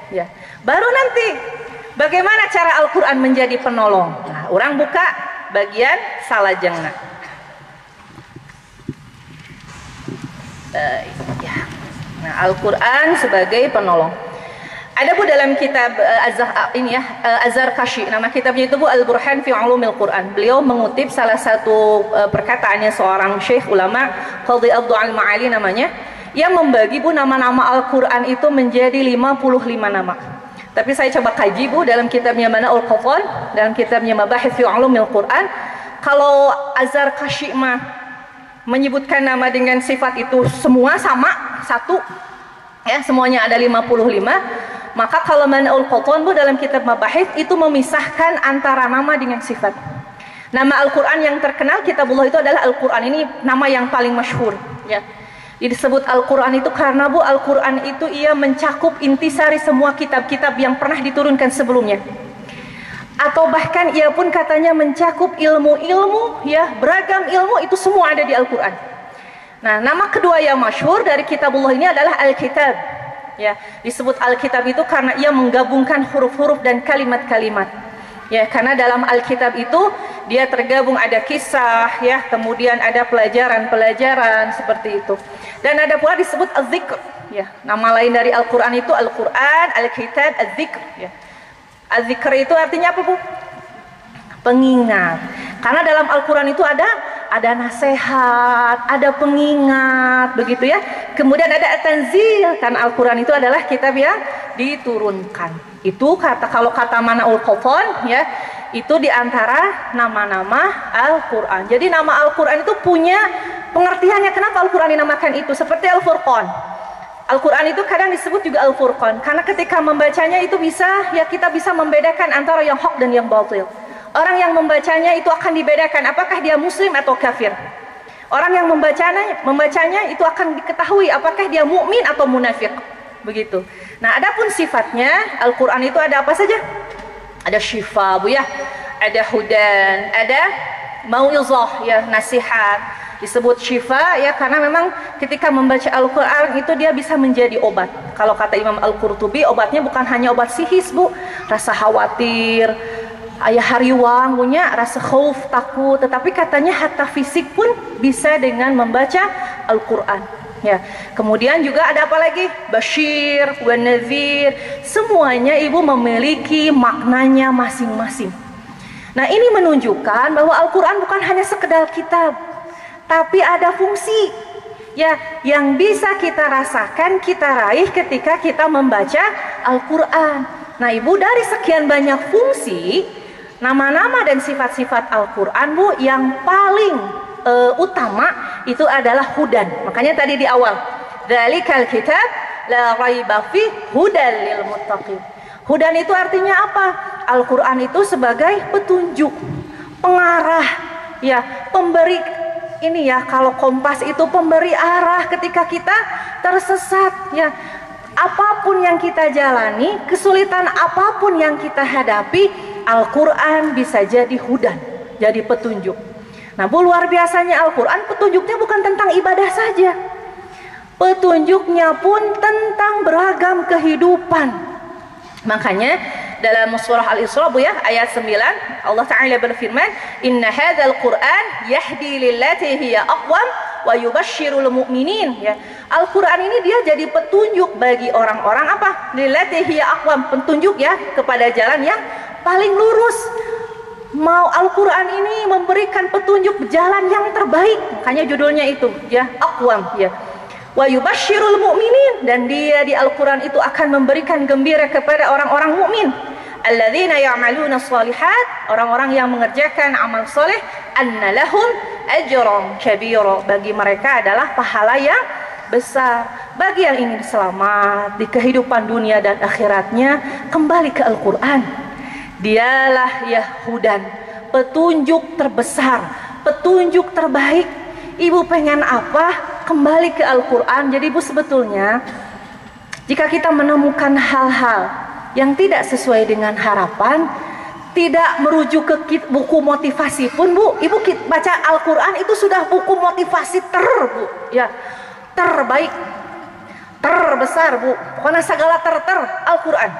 S4: Ya. Baru nanti bagaimana cara Al-Quran menjadi penolong. Nah, orang buka bagian salajengna. Ya. Nah, Al-Quran sebagai penolong. Ada bu dalam kitab Az-Zarkashi, nama kitabnya itu bu Al-Burhan fi Ulumil Quran. Beliau mengutip salah satu perkataannya seorang syekh ulama, Qadhi Abdul Al-Ma'ali namanya, yang membagi bu nama-nama Al-Quran itu menjadi 55 nama. Tapi saya coba kaji bu dalam kitabnya Mana'ul Qafan, dalam kitabnya Mabahith fi Ulumil Quran. Kalau Az-Zarkashi mah menyebutkan nama dengan sifat itu semua sama, satu ya, semuanya ada 55. Maka kalau Mana'ul Qafan bu dalam kitab Mabahith itu memisahkan antara nama dengan sifat. Nama Al-Quran yang terkenal kitabullah itu adalah Al-Quran, ini nama yang paling masyhur ya. Disebut Al-Quran itu karena bu Al-Quran itu ia mencakup intisari semua kitab-kitab yang pernah diturunkan sebelumnya. Atau bahkan ia pun katanya mencakup ilmu-ilmu ya, beragam ilmu itu semua ada di Al-Quran. Nah, nama kedua yang masyhur dari kitabullah ini adalah Al-Kitab ya. Disebut Al-Kitab itu karena ia menggabungkan huruf-huruf dan kalimat-kalimat ya, karena dalam Alkitab itu dia tergabung ada kisah ya, kemudian ada pelajaran-pelajaran seperti itu, dan ada pula disebut Az-Zikr ya. Nama lain dari Al-Quran itu Al-Quran, Alkitab, Az-Zikr ya. Az-Zikr itu artinya apa bu? Pengingat. Karena dalam Al-Quran itu ada nasihat, ada pengingat, begitu ya. Kemudian ada at-tanzil, kan Al-Quran itu adalah kitab yang diturunkan. Itu kalau kata Mana'ul Qafan ya, itu diantara nama-nama Al-Quran. Jadi nama Al-Quran itu punya pengertiannya. Kenapa Al-Quran dinamakan itu? Seperti Al-Furqan. Al-Quran itu kadang disebut juga Al-Furqan karena ketika membacanya itu kita bisa membedakan antara yang hak dan yang batil. Orang yang membacanya itu akan dibedakan apakah dia muslim atau kafir. Orang yang membacanya itu akan diketahui apakah dia mukmin atau munafik. Begitu. Nah, adapun sifatnya Al-Quran itu ada apa saja? Ada syifa bu ya, ada hudan, ada mau'izah ya, nasihat. Disebut syifa ya karena memang ketika membaca Al-Quran itu dia bisa menjadi obat. Kalau kata Imam Al-Qurtubi, obatnya bukan hanya obat sihis bu, rasa khawatir, ayah hariwang punya rasa khauf, takut, tetapi katanya hatta fisik pun bisa dengan membaca Al-Quran ya. Kemudian juga ada apa lagi? Basyir, wan nadhir, semuanya ibu memiliki maknanya masing-masing. Nah, ini menunjukkan bahwa Al-Quran bukan hanya sekedar kitab, tapi ada fungsi ya yang bisa kita rasakan, kita raih ketika kita membaca Al-Quran. Nah ibu, dari sekian banyak fungsi, nama-nama dan sifat-sifat Al-Quran bu, yang paling utama itu adalah hudan. Makanya tadi di awal, dzalikal kitab la raiba fi hudan lil muttaqin. Hudan itu artinya apa? Al-Quran itu sebagai petunjuk, pengarah ya, pemberi. Ini ya, kalau kompas itu pemberi arah ketika kita tersesat ya. Apapun yang kita jalani, kesulitan apapun yang kita hadapi, Al-Quran bisa jadi hudan, jadi petunjuk. Nah bu, luar biasanya Al-Quran petunjuknya bukan tentang ibadah saja, petunjuknya pun tentang beragam kehidupan. Makanya dalam surah Al-Isra bu ya, ayat 9 Allah Ta'ala berfirman, inna hadzal Qur'an yahdi lillati hiya aqwam wa yubashshirul mu'minin ya. Al-Quran ini dia jadi petunjuk bagi orang-orang apa? Lillati hiya aqwam, petunjuk ya kepada jalan yang paling lurus. Mau Al-Quran ini memberikan petunjuk jalan yang terbaik, makanya judulnya itu ya, aqwam ya. Wa yubashshirul mu'minin, dan dia di Al-Quran itu akan memberikan gembira kepada orang-orang mukmin. Alladzina ya'maluna shalihat, orang-orang yang mengerjakan amal soleh, anna lahum ajran kabira, bagi mereka adalah pahala yang besar. Bagi yang ingin selamat di kehidupan dunia dan akhiratnya, kembali ke Al-Quran. Dialah Yahudan, petunjuk terbesar, petunjuk terbaik. Ibu pengen apa? Kembali ke Al-Quran. Jadi ibu sebetulnya jika kita menemukan hal-hal yang tidak sesuai dengan harapan, tidak merujuk ke buku motivasi pun bu, ibu baca Al-Quran itu sudah buku motivasi bu, ya, terbaik, terbesar bu, pokoknya segala Al-Quran.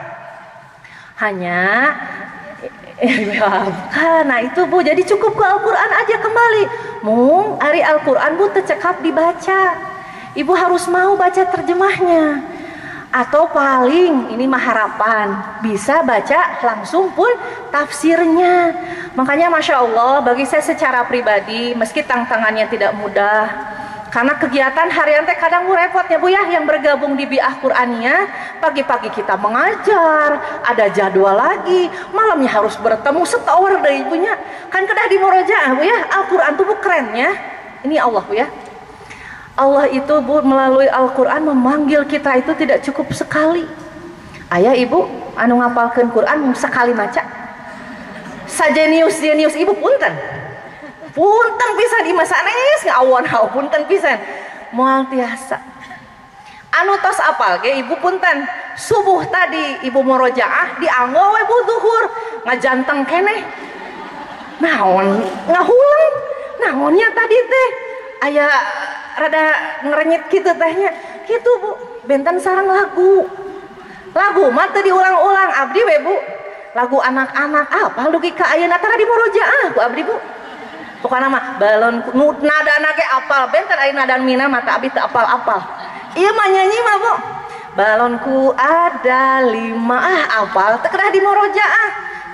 S4: Hanya nah itu bu, jadi cukup ke Al-Quran aja kembali. Mung hari Al-Quran bu tercekap dibaca, ibu harus mau baca terjemahnya, atau paling ini mah harapan bisa baca langsung pun tafsirnya. Makanya Masya Allah bagi saya secara pribadi, meski tantangannya tidak mudah, karena kegiatan harian teh kadang repotnya bu ya, yang bergabung di Bi'ah Qur'aniyah, pagi-pagi kita mengajar, ada jadwal lagi, malamnya harus bertemu setawar deh ibunya, kan kedah di murojaah bu ya. Al-Quran tuh bu kerennya, ini Allah bu ya, Allah itu bu melalui Al-Quran memanggil kita itu tidak cukup sekali. Ayah ibu anu ngapalkeun Quran sekali maca sajenius ibu punten pisan di masa sanes ngawon punten pisan moal tiasa anu tos apal ge ibu punten subuh tadi ibu murojaah dianggo we bu zuhur ngajanteng keneh naon ngahulang naonnya tadi teh aya rada ngerenyit kitu tehnya kitu bu. Benten sareng lagu mah teu diulang-ulang abdi we bu, lagu anak-anak apa dugi ka ayeuna tara di murojaah ku abdi bu. Pokoknya mah balon nadana ge apal, benten aya nadan mina mata abdi teu apal-apal. Ieu mah nyanyi mah bu, balonku ada 5 apal teu kedah di murojaah.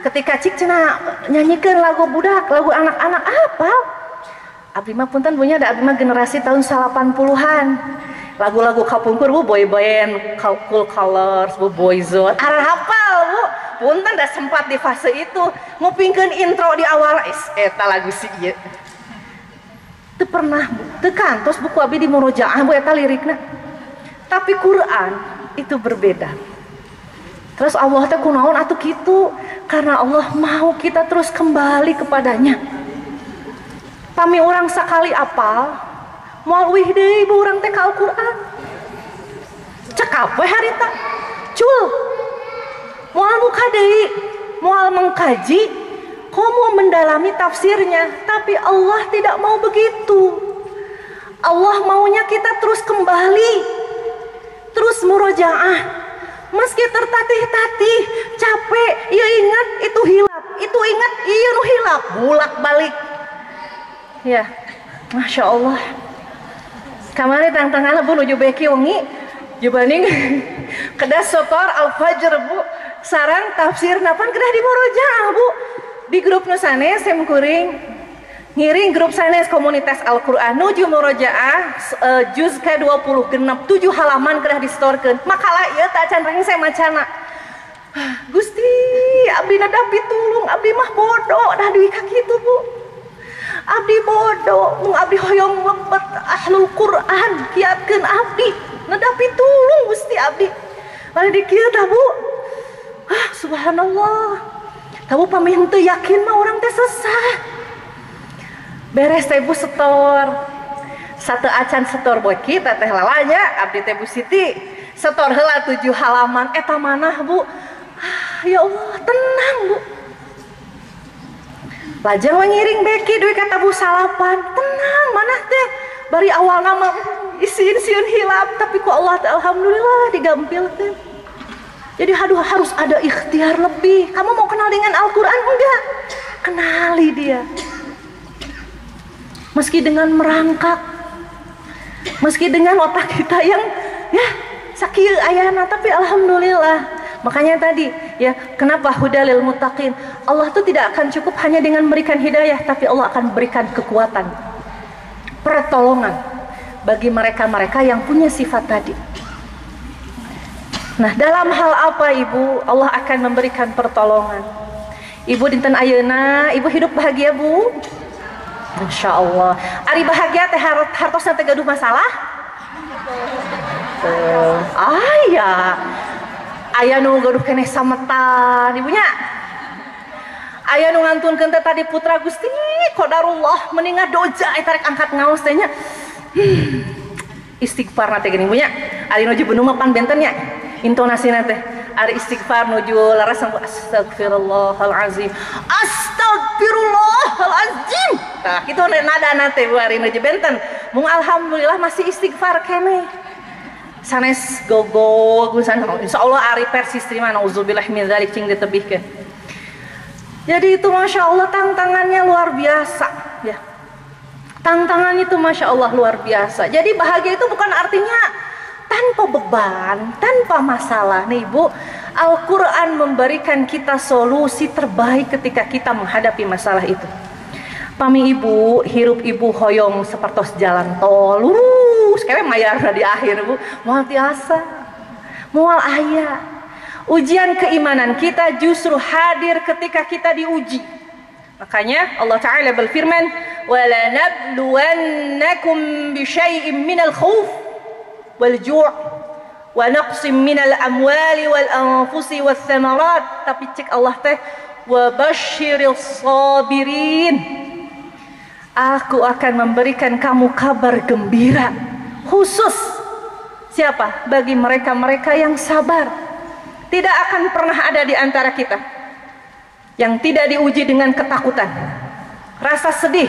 S4: Ketika cik cenah nyanyikeun lagu budak, lagu anak-anak apal. Abdi mah punten punya ada abdi mah generasi tahun 80-an. Lagu-lagu kapungkur bu, boy band, Cool Colors, bu Boyzone, arah hafal bu. Punten dah sempat di fase itu ngupingkeun intro di awal eta lagu si ieu. Teu pernah bu, teu kantos buku abdi di murojaah bu eta lirikna. Tapi Quran itu berbeda. Terus Allah teh kunaon atuh kitu? Karena Allah mau kita terus kembali kepadanya. Pami orang sakali apal, moal wih deui ibu urang teh ka Al-Qur'an. Cekap we harita. Cul. Moal buka deui, moal mengkaji, komo mendalami tafsirnya, tapi Allah tidak mau begitu. Allah maunya kita terus kembali, terus murojaah. Meski tertatih-tatih, capek, iya ingat itu hilap, itu ingat iya nu hilap, bulak-balik. Ya, Masya Allah. Kemarin tang-tangan bu nuju beki wengi, jubanding kedas sotor Al-Fajr bu, sarang tafsir napan kedah di murojaah bu. Di grup nu sanes sem kuring ngiring grup sanes komunitas Al-Qur'an nuju murojaah juz ke-20 genep 7 halaman kedah distorkeun. Makalah ieu tak can reng saya macana. Gusti, abdi nada pitulung, abdi mah bodoh dah duwi ka kitu bu. Abdi bodoh, mung abdi hoyong lebet ahlul Quran, kiatkeun abdi, nada pitulung Gusti abdi. Bari dikieu tah bu. Subhanallah. Tah bu pamih teu yakin mah urang teh sesat. Beres teh bu setor. Satu acan setor buat kita teh lalanya abdi teh Bu Siti. Setor heula 7 halaman eta manah bu. Ya Allah, tenang bu. Lajeng ngiring beki duit kata bu salapan, tenang manah teh bari awal nama isin siun hilap, tapi ku Allah alhamdulillah digampilkan. Jadi harus ada ikhtiar lebih. Kamu mau kenal dengan Al-Quran enggak? Kenali dia. Meski dengan merangkak, meski dengan otak kita yang ya sakieu ayana, tapi alhamdulillah. Makanya tadi ya, kenapa hudalil muttaqin? Allah tuh tidak akan cukup hanya dengan memberikan hidayah, tapi Allah akan berikan kekuatan, pertolongan bagi mereka-mereka yang punya sifat tadi. Nah, dalam hal apa ibu Allah akan memberikan pertolongan? Ibu dinten ayeuna, ibu hidup bahagia bu? Insya Allah. Ari bahagia teh hartosna teh gaduh masalah? Aya nu gaduh keneh sametan ibunya. Aya nu ngantunkeun teh tadi putra Gusti qadarullah meningat doja eta rek angkat ngaos teh nya. Istighfar na teh geuning punya. Ari nuju beunung mah pan benten nya. Intonasina teh ari istighfar nuju laras astagfirullahalazim. Astagfirullahalazim. Tah kitu nadana teh ari nuju benten. Mung alhamdulillah masih istighfar keneh. Sanes gogo gusan insyaallah ari persis terima nauzubillah min dzalik cing ditebihkeun. Jadi itu Masya Allah tantangannya luar biasa ya. Tantangannya itu Masya Allah luar biasa. Jadi bahagia itu bukan artinya tanpa beban, tanpa masalah nih Ibu. Al-Quran memberikan kita solusi terbaik ketika kita menghadapi masalah itu. Pami Ibu, hirup Ibu hoyong sepertos jalan tol lurus kayak mayarna di akhir Bu. Moal tiasa, moal aya. Ujian keimanan kita justru hadir ketika kita diuji. Makanya Allah Ta'ala berfirman, وَلَا نَبْلُوَنَّكُمْ بِشَيْءٍ مِنَ الْخَوْفِ وَالْجُوعِ وَنَقْصٍ مِنَ الْأَمْوَالِ وَالْأَنْفُسِ وَالثَّمَرَاتِ. Tapi cek Allah teh, وَبَشِّرِ الصَّابِرِينَ. Aku akan memberikan kamu kabar gembira khusus siapa? Bagi mereka-mereka yang sabar. Tidak akan pernah ada di antara kita yang tidak diuji dengan ketakutan, rasa sedih,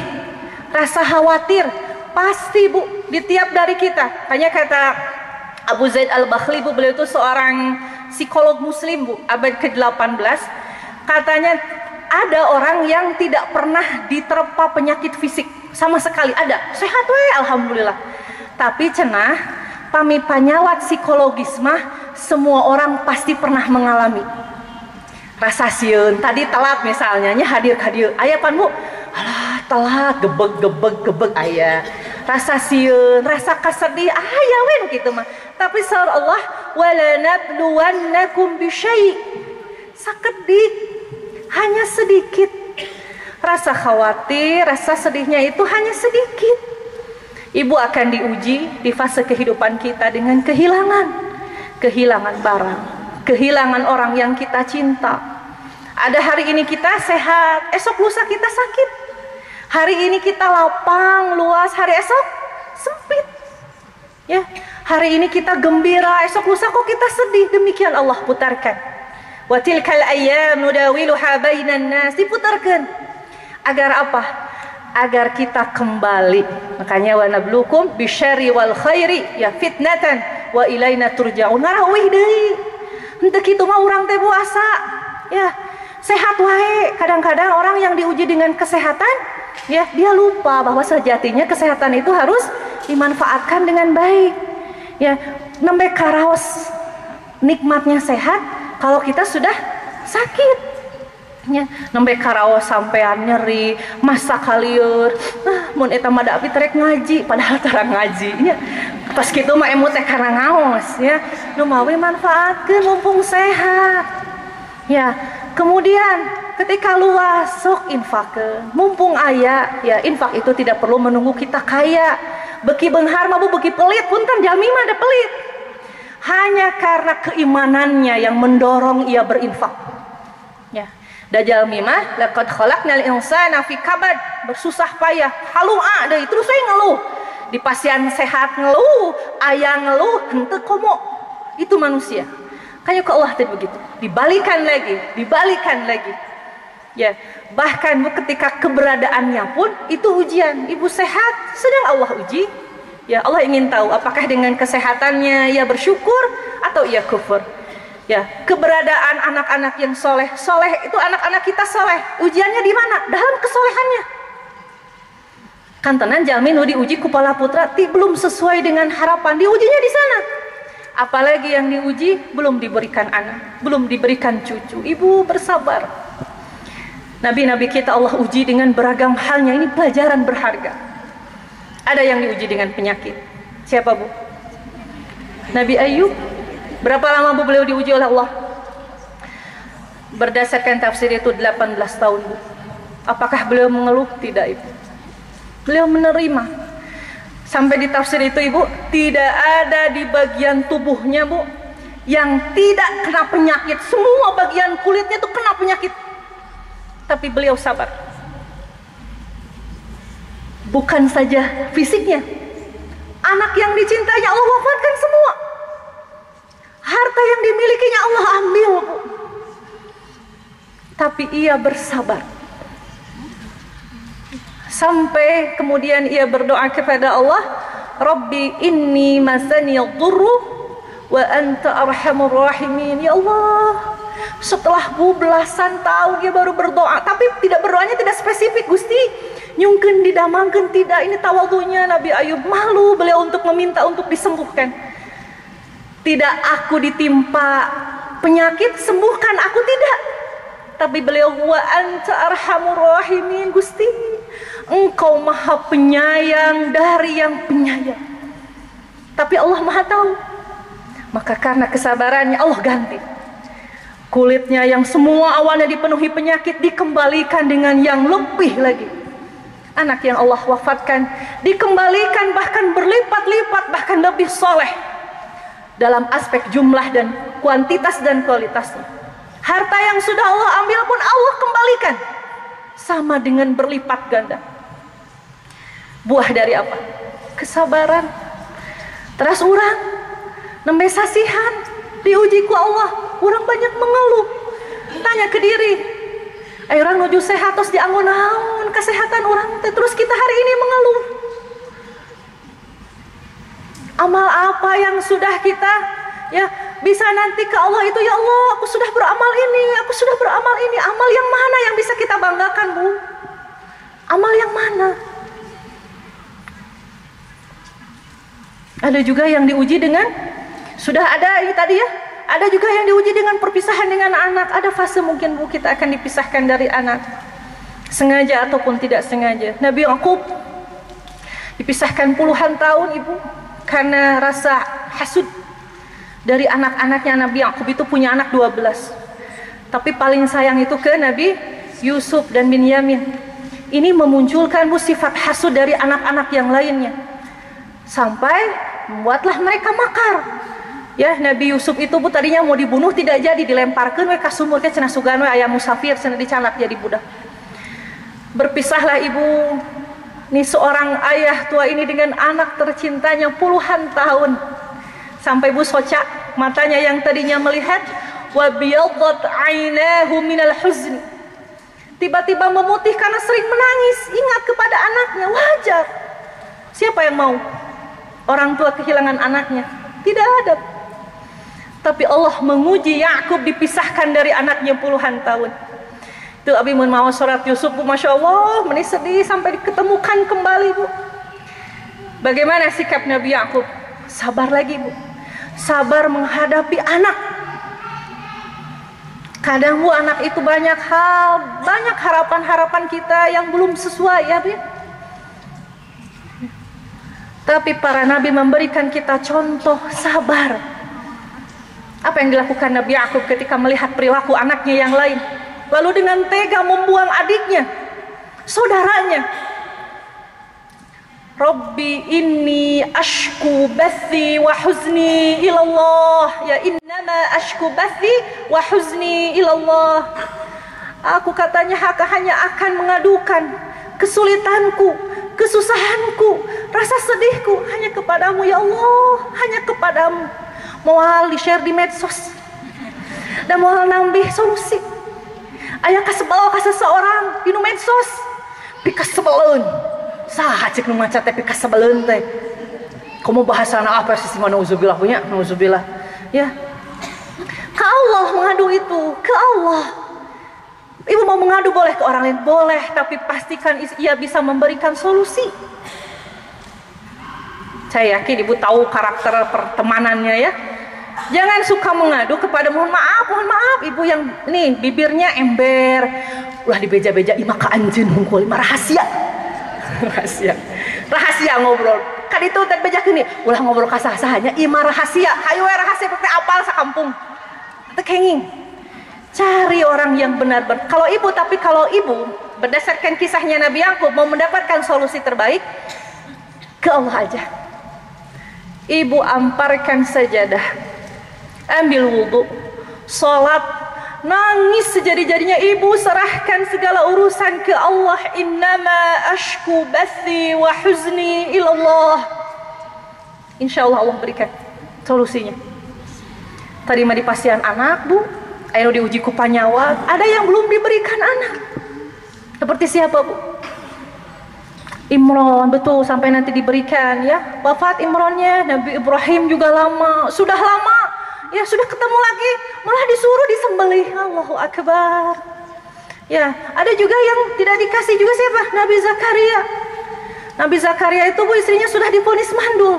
S4: rasa khawatir. Pasti Bu, di tiap dari kita. Hanya kata Abu Zaid Al-Bakhli Bu, beliau itu seorang psikolog muslim Bu, abad ke-18. Katanya ada orang yang tidak pernah diterpa penyakit fisik sama sekali, ada, sehat we alhamdulillah. Tapi cenah pami panyawat psikologis mah semua orang pasti pernah mengalami rasa sieun tadi telat misalnya nya hadir aya pan Bu, alah telat gebeg aya rasa sieun rasa kasedih aya wen kitu mah. Tapi saur Allah wala nabluwannakum bisyai' sakedik hanya sedikit rasa khawatir rasa sedihnya itu hanya sedikit. Ibu akan diuji di fase kehidupan kita dengan kehilangan barang, kehilangan orang yang kita cinta. Ada hari ini kita sehat, esok lusa kita sakit. Hari ini kita lapang, luas, hari esok sempit. Ya, hari ini kita gembira, esok lusa kok kita sedih. Demikian Allah putarkan. Wa tilkal ayyam nudawiluha bainan nas, diputarkan. Agar apa? Agar kita kembali. Makanya wa nablukum bisyarri wal khairi ya fitnatan wa ilaina turja'un. Ngarawih deui. Henteu kitu mah urang teh puasa. Ya, sehat wae. Kadang-kadang orang yang diuji dengan kesehatan, ya dia lupa bahwa sejatinya kesehatan itu harus dimanfaatkan dengan baik. Ya, nembe karaos nikmatnya sehat kalau kita sudah sakit. Ya, nembe karaos sampean nyeri, masak kalieur. Mun eta mah da trek ngaji, padahal tara ngaji nya. Pas kitu mah emu teh kana ngaos ya. Nu mawi manfaatkeun mumpung sehat. Ya, kemudian ketika luas sok infakkeun. Mumpung aya, ya infak itu tidak perlu menunggu kita kaya. Beki beunghar mah beki pelit punten jalmi mah da pelit. Hanya karena keimanannya yang mendorong ia berinfak. Ya. Dajjal mimah laqad khalaqnal insana fi kabad, bersusah payah halu deui terus we ngeluh di pasien sehat ngeluh aya ngeluh henteu komo itu manusia kayak ke Allah teh begitu dibalikan lagi ya bahkan Bu ketika keberadaannya pun itu ujian. Ibu sehat sedang Allah uji ya Allah ingin tahu apakah dengan kesehatannya ia bersyukur atau ia kufur. Ya, keberadaan anak-anak yang soleh itu anak-anak kita soleh. Ujiannya di mana? Dalam kesolehannya. Kan tenan jalmi nu diuji kupala putra belum sesuai dengan harapan, diujinya di sana. Apalagi yang diuji belum diberikan anak, belum diberikan cucu. Ibu bersabar. Nabi-nabi kita Allah uji dengan beragam halnya. Ini pelajaran berharga. Ada yang diuji dengan penyakit. Siapa Bu? Nabi Ayub. Berapa lama Bu beliau diuji oleh Allah? Berdasarkan tafsir itu 18 tahun Bu. Apakah beliau mengeluh? Tidak Ibu. Beliau menerima. Sampai di tafsir itu Ibu, tidak ada di bagian tubuhnya Bu yang tidak kena penyakit. Semua bagian kulitnya itu kena penyakit. Tapi beliau sabar. Bukan saja fisiknya, anak yang dicintainya Allah wafatkan semua. Harta yang dimilikinya Allah ambil, Bu. Tapi ia bersabar. Sampai kemudian ia berdoa kepada Allah, Rabbi inni masaniyadh-dhurru wa anta arhamur rahimin. Ya Allah, setelah belasan tahun dia baru berdoa, tapi tidak berdoanya tidak spesifik, Gusti. Nyungkeun didamangkeun tidak, ini tawadhunya Nabi Ayub, malu beliau untuk meminta untuk disembuhkan. Tidak aku ditimpa penyakit, sembuhkan aku, tidak. Tapi beliau wa anta arhamur rahimin, Gusti, Engkau maha penyayang dari yang penyayang. Tapi Allah maha tahu. Maka karena kesabarannya Allah ganti. Kulitnya yang semua awalnya dipenuhi penyakit dikembalikan dengan yang lebih lagi. Anak yang Allah wafatkan dikembalikan bahkan berlipat-lipat, bahkan lebih soleh dalam aspek jumlah dan kuantitas dan kualitasnya. Harta yang sudah Allah ambil pun Allah kembalikan sama dengan berlipat ganda. Buah dari apa? Kesabaran. Teras urang nembe sasihan diuji ku Allah, urang banyak mengeluh. Tanya ke diri, ayo orang nuju sehat terus dianggo naon kesehatan orang teh, terus kita hari ini mengeluh. Amal apa yang sudah kita bisa nanti ke Allah itu, ya Allah aku sudah beramal ini, aku sudah beramal ini. Amal yang mana yang bisa kita banggakan, Bu? Amal yang mana? Ada juga yang diuji dengan, sudah ada ini tadi ya, ada juga yang diuji dengan perpisahan dengan anak. Ada fase mungkin, Bu, kita akan dipisahkan dari anak, sengaja ataupun tidak sengaja. Nabi Yakub dipisahkan puluhan tahun, Ibu, karena rasa hasud dari anak-anaknya. Nabi Yakub itu punya anak 12, tapi paling sayang itu ke Nabi Yusuf dan Binyamin. Ini memunculkan, Bu, sifat hasud dari anak-anak yang lainnya, sampai membuatlah mereka makar. Ya, Nabi Yusuf itu, Bu, tadinya mau dibunuh tidak jadi, dilemparkan we ka sumur ke cenah sugan we aya musafir cenah dicanak jadi budak. Berpisahlah Ibu nih seorang ayah tua ini dengan anak tercintanya puluhan tahun, sampai Bu soca matanya yang tadinya melihat, wa biyaddat ainahu minal huzn, tiba-tiba memutih karena sering menangis ingat kepada anaknya. Wajar, siapa yang mau orang tua kehilangan anaknya? Tidak ada. Tapi Allah menguji Yakub, dipisahkan dari anaknya puluhan tahun. Itu abi mun maos surat Yusuf, Bu, Masya Allah, meni sedih sampai diketemukan kembali, Bu. Bagaimana sikap Nabi Yakub? Sabar lagi, Bu. Sabar menghadapi anak. Kadang, Bu, anak itu banyak hal, banyak harapan-harapan kita yang belum sesuai, ya, Bu. Tapi para nabi memberikan kita contoh sabar. Apa yang dilakukan Nabi Yakub ketika melihat perilaku anaknya yang lain, lalu dengan tega membuang adiknya, saudaranya. Rabbi inni ashku bathi wa huzni ilallah. Ya innama ashku bathi wa huzni ilallah. Aku katanya hanya akan mengadukan kesulitanku, kesusahanku, rasa sedihku hanya kepadamu, ya Allah, hanya kepadamu. Moal di-share di medsos dan moal nambih solusi. Aya kasebel ka seseorang di medsos, pika sebeleun. Saha cek nu maca teh pika sebeleun teh. Komo bahasana apa sih, nauzubillah punya, nauzubillah. Ya. Ke Allah mengadu itu, ke Allah. Ibu mau mengadu boleh ke orang lain, boleh, tapi pastikan ia bisa memberikan solusi. Saya yakin Ibu tahu karakter pertemanannya, ya. Jangan suka mengadu kepada mohon maaf Ibu yang nih bibirnya ember, ulah dibeja-beja imah ka anjeun hungkul, imah rahasia. rahasia ngobrol. Kan itu teh bejakeun nih, ulah ngobrol ka sahanya imah rahasia. Hayu we rahasia teh apal sakampung. Teu kenging. Cari orang yang benar-benar. Kalau Ibu berdasarkan kisahnya Nabi Yakub mau mendapatkan solusi terbaik, ke Allah aja. Ibu amparkan sajadah, ambil wudhu, sholat, nangis sejadi-jadinya. Ibu serahkan segala urusan ke Allah. Innama ashku bathi wa huzni ilallah. Insya Allah Allah berikan solusinya. Tadi mah dipasihan anak, Bu. Ayo diuji ku panyawa. Ada yang belum diberikan anak. Seperti siapa, Bu? Imran, betul, sampai nanti diberikan ya. Wafat Imrannya, Nabi Ibrahim juga lama, sudah lama. Ya, sudah ketemu lagi, malah disuruh disembelih. Allahu Akbar. Ya, ada juga yang tidak dikasih juga siapa? Nabi Zakaria. Nabi Zakaria itu, Bu, istrinya sudah divonis mandul.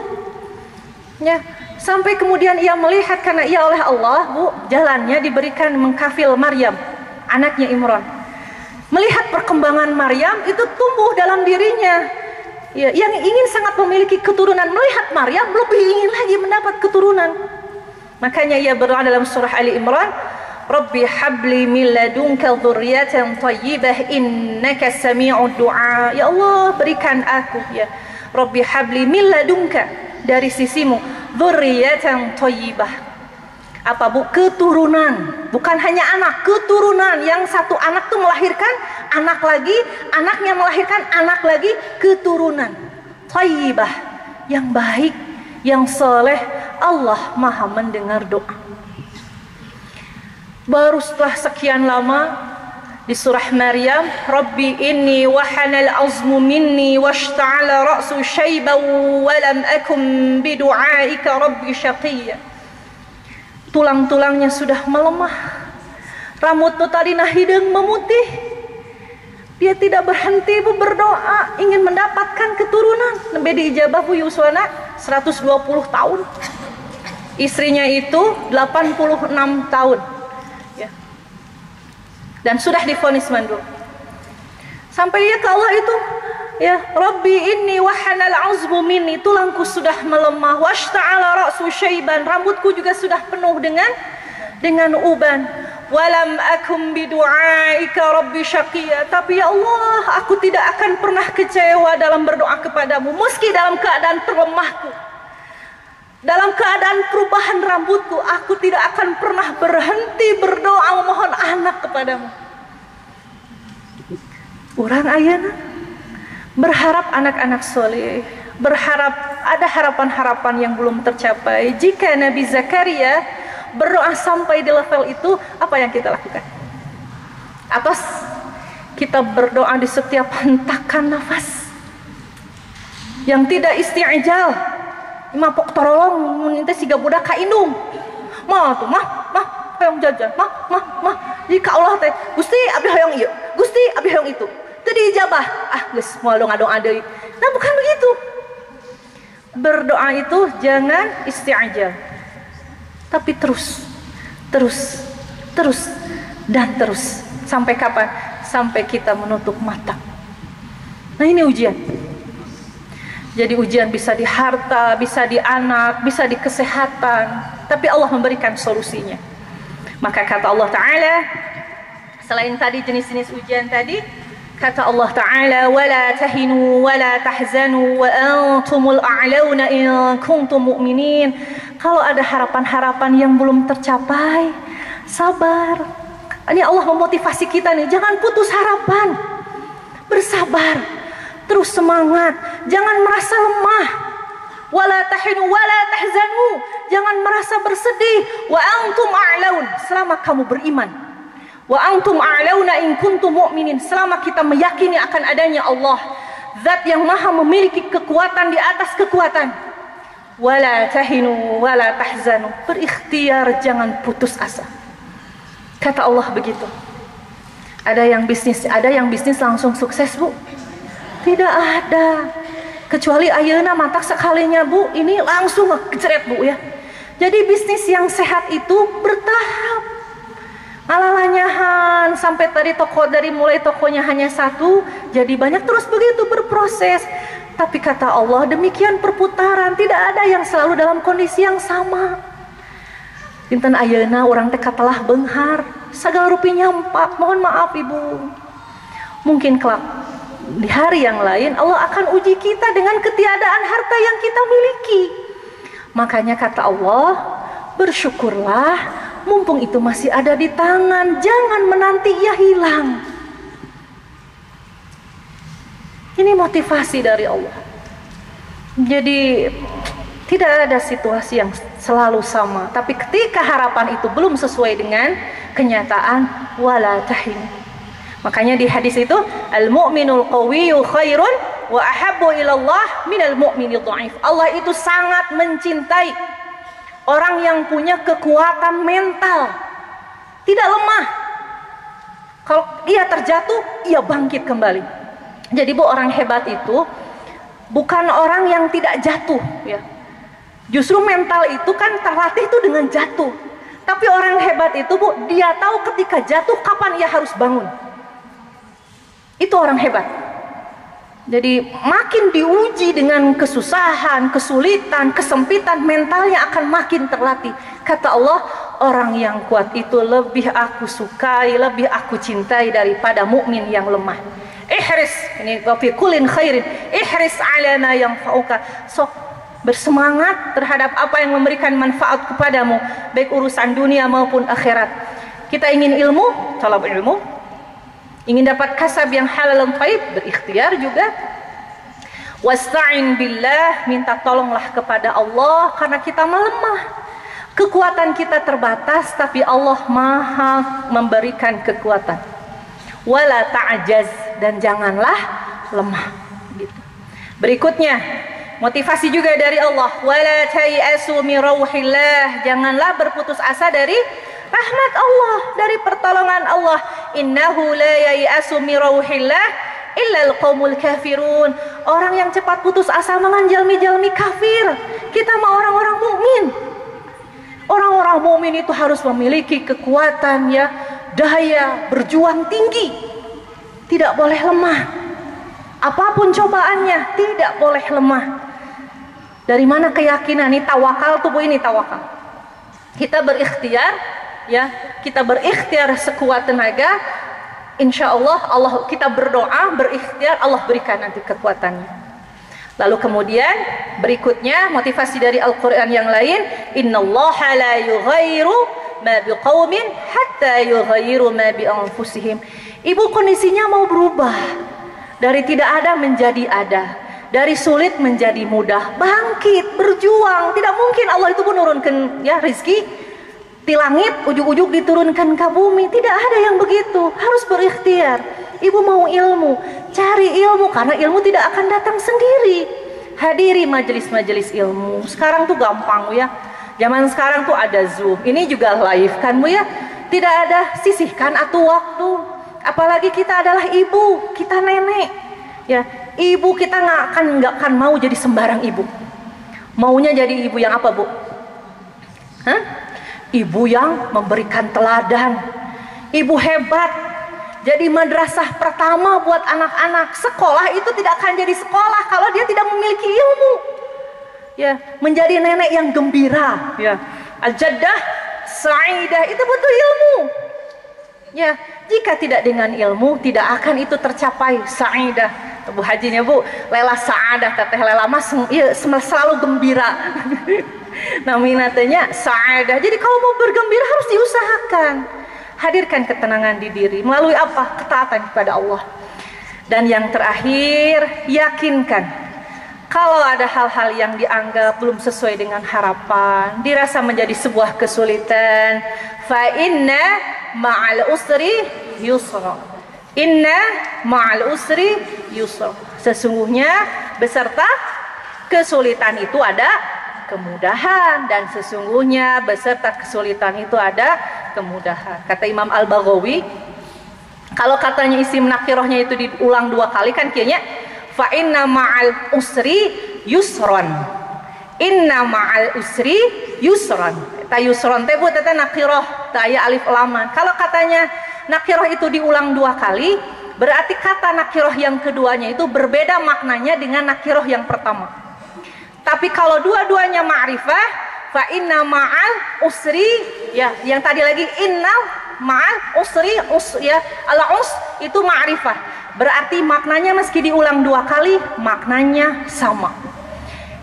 S4: Ya, sampai kemudian ia melihat karena ia oleh Allah, Bu, jalannya diberikan mengkafil Maryam, anaknya Imran. Melihat perkembangan Maryam itu tumbuh dalam dirinya. Ya, yang ingin sangat memiliki keturunan, melihat Maryam lebih ingin lagi mendapat keturunan. Makanya ia berdoa dalam surah Ali Imran, Rabbi habli min ladunka dzurriyyatan thayyibah innaka sami'ud du'a. Ya Allah, berikan aku ya. Rabbi habli min ladunka, dari sisimu, dzurriyyatan thayyibah. Apa, Bu? Keturunan, bukan hanya anak, keturunan. Yang satu anak tuh melahirkan anak lagi, anaknya melahirkan anak lagi, keturunan thayyibah, yang baik, yang soleh. Allah maha mendengar doa. Baru setelah sekian lama di surah Maryam, Rabbi inni wahanal azmu minni washta'ala ra'su syaiban wa lam akum bidu'aika rabbi syaqiyya. Tulang-tulangnya sudah melemah, rambutnya tadi nah hidung memutih. Dia tidak berhenti, Bu, berdoa ingin mendapatkan keturunan. Nembe diijabah, Bu, Yuswana 120 tahun. Istrinya itu 86 tahun ya. Dan sudah divonis mandul. Sampai dia ke Allah itu ya, Rabbi inni wahanal azmu minni, tulangku sudah melemah, washta'ala ra'su syaiban, rambutku juga sudah penuh dengan uban. Walam akum bidu'aika rabbi syaqiyya, tapi ya Allah, aku tidak akan pernah kecewa dalam berdoa kepadamu meski dalam keadaan terlemahku, dalam keadaan perubahan rambutku, aku tidak akan pernah berhenti berdoa memohon anak kepadamu. Orang ayana berharap anak-anak soleh, berharap ada harapan-harapan yang belum tercapai. Jika Nabi Zakaria berdoa sampai di level itu, apa yang kita lakukan? Atas kita berdoa di setiap hentakan nafas yang tidak isti'jal. Ima pok torolong minta siga budak ka indung. Mah tuh, mah hoyong jajan, mah. Jika Allah teh, Gusti abdi hoyong ieu, Gusti abdi hoyong itu. Tadi ijabah, geus moal dong adoi. Nah, bukan begitu. Berdoa itu jangan isti'jal. Tapi terus. Sampai kapan? Sampai kita menutup mata. Nah, ini ujian. Jadi ujian bisa di harta, bisa di anak, bisa di kesehatan. Tapi Allah memberikan solusinya. Maka kata Allah Ta'ala, selain tadi jenis-jenis ujian tadi, kata Allah Ta'ala, وَلَا تَهِنُوا وَلَا تَحْزَنُوا وَأَنْتُمُ الْأَعْلَوْنَ إِن كُنْتُمْ مُؤْمِنِينَ. Kalau ada harapan-harapan yang belum tercapai, sabar. Ini Allah memotivasi kita nih, jangan putus harapan. Bersabar, terus semangat, jangan merasa lemah. وَلَا تَهِنُوا وَلَا تَحْزَنُوا, jangan merasa bersedih. وَأَنْتُمْ أَعْلَوْنَ, selama kamu beriman. Wa antum a'launa in kuntum mu'minin, selama kita meyakini akan adanya Allah, zat yang maha memiliki kekuatan di atas kekuatan. Wala tahinu wala tahzanu, berikhtiar, jangan putus asa. Kata Allah begitu. Ada yang bisnis langsung sukses, Bu? Tidak ada. Kecuali ayeuna matak sekalinya, Bu, ini langsung keceret, Bu, ya. Jadi bisnis yang sehat itu bertahap. Alalanyahan sampai tadi dari mulai tokonya hanya satu jadi banyak, terus begitu berproses. Tapi kata Allah, demikian perputaran, tidak ada yang selalu dalam kondisi yang sama. Dinten ayeuna orang teh katalah beunghar, sagala rupi nyampak, mohon maaf Ibu. Mungkin kelak di hari yang lain Allah akan uji kita dengan ketiadaan harta yang kita miliki. Makanya kata Allah, bersyukurlah mumpung itu masih ada di tangan, jangan menanti ia hilang. Ini motivasi dari Allah. Jadi tidak ada situasi yang selalu sama, tapi ketika harapan itu belum sesuai dengan kenyataan, wala tahin. Makanya di hadis itu, al-mu'minul qawiyyu khairun wa ahabbu ilallah minal mu'minil dha'if. Allah itu sangat mencintai orang yang punya kekuatan mental, tidak lemah. Kalau ia terjatuh, ia bangkit kembali. Jadi Bu, orang hebat itu bukan orang yang tidak jatuh, ya. Justru mental itu kan terlatih itu dengan jatuh. Tapi orang hebat itu Bu, dia tahu ketika jatuh kapan ia harus bangun. Itu orang hebat. Jadi makin diuji dengan kesusahan, kesulitan, kesempitan, mentalnya akan makin terlatih. Kata Allah, orang yang kuat itu lebih aku sukai, lebih aku cintai daripada mukmin yang lemah. Ihris, ini fi kullin khairin, ihris ala ma yanfa'uka. So, bersemangat terhadap apa yang memberikan manfaat kepadamu, baik urusan dunia maupun akhirat. Kita ingin ilmu, talab ilmu, ingin dapat kasab yang halal dan thayyib, berikhtiar juga. Wasta'in billah, minta tolonglah kepada Allah karena kita melemah. Kekuatan kita terbatas, tapi Allah Maha memberikan kekuatan. Wala ta'jaz, dan janganlah lemah. Gitu. Berikutnya, motivasi juga dari Allah. Wala tayasu min rauhillah, janganlah berputus asa dari rahmat Allah, dari pertolongan Allah. Innahu la yayasu min rauhillah illa al-qaumul kafirun. Orang yang cepat putus asa menganjalmi-jalmi kafir. Kita mah orang-orang mukmin. Orang-orang mukmin itu harus memiliki kekuatan, ya, daya berjuang tinggi. Tidak boleh lemah. Apapun cobaannya, tidak boleh lemah. Dari mana keyakinan ini? Tawakal tubuh ini tawakal. Kita berikhtiar, ya, kita berikhtiar sekuat tenaga. Insya Allah kita berdoa, berikhtiar, Allah berikan nanti kekuatannya. Lalu kemudian berikutnya motivasi dari Al-Quran yang lain, innallaha la yughayyiru ma biqaumin hatta yughayyiru ma bi anfusihim. Ibu kondisinya mau berubah, dari tidak ada menjadi ada, dari sulit menjadi mudah, bangkit, berjuang. Tidak mungkin Allah itu menurunkan, ya, rizki di langit, ujuk-ujuk diturunkan ke bumi. Tidak ada yang begitu. Harus berikhtiar. Ibu mau ilmu, cari ilmu, karena ilmu tidak akan datang sendiri. Hadiri majelis-majelis ilmu. Sekarang tuh gampang, ya. Zaman sekarang tuh ada Zoom. Ini juga live kan, Bu, ya. Tidak ada sisihkan atau waktu. Apalagi kita adalah ibu, kita nenek, ya. Ibu kita nggak akan mau jadi sembarang ibu. Maunya jadi ibu yang apa, Bu? Hah? Ibu yang memberikan teladan. Ibu hebat. Jadi madrasah pertama buat anak-anak. Sekolah itu tidak akan jadi sekolah kalau dia tidak memiliki ilmu. Ya, menjadi nenek yang gembira, ya. Al-jaddah sa'idah, itu butuh ilmu. Ya, jika tidak dengan ilmu tidak akan itu tercapai sa'idah. Bu hajinya, Bu, lela sa'adah, teteh lela mas, ya, selalu gembira. Naminatnya sa'adah. Jadi kalau mau bergembira harus diusahakan. Hadirkan ketenangan di diri melalui apa? Ketaatan kepada Allah. Dan yang terakhir, yakinkan kalau ada hal-hal yang dianggap belum sesuai dengan harapan, dirasa menjadi sebuah kesulitan, fa inna ma'al usri yusra. Inna ma'al usri yusra. Sesungguhnya beserta kesulitan itu ada kemudahan, dan sesungguhnya beserta kesulitan itu ada kemudahan. Kata Imam Al-Baghawi, kalau katanya isim nakirohnya itu diulang 2 kali kan kayaknya fa inna ma'al usri yusron. Inna ma'al usri yusron. Ta yusron teh Bu teh nakiroh, ta aya alif laman. Kalau katanya nakiroh itu diulang 2 kali, berarti kata nakiroh yang keduanya itu berbeda maknanya dengan nakiroh yang pertama. Tapi kalau dua-duanya ma'rifah, fa inna ma'al usri, ya, yang tadi lagi inna ma'al usri, ya, al-us itu ma'rifah. Berarti maknanya meski diulang 2 kali, maknanya sama.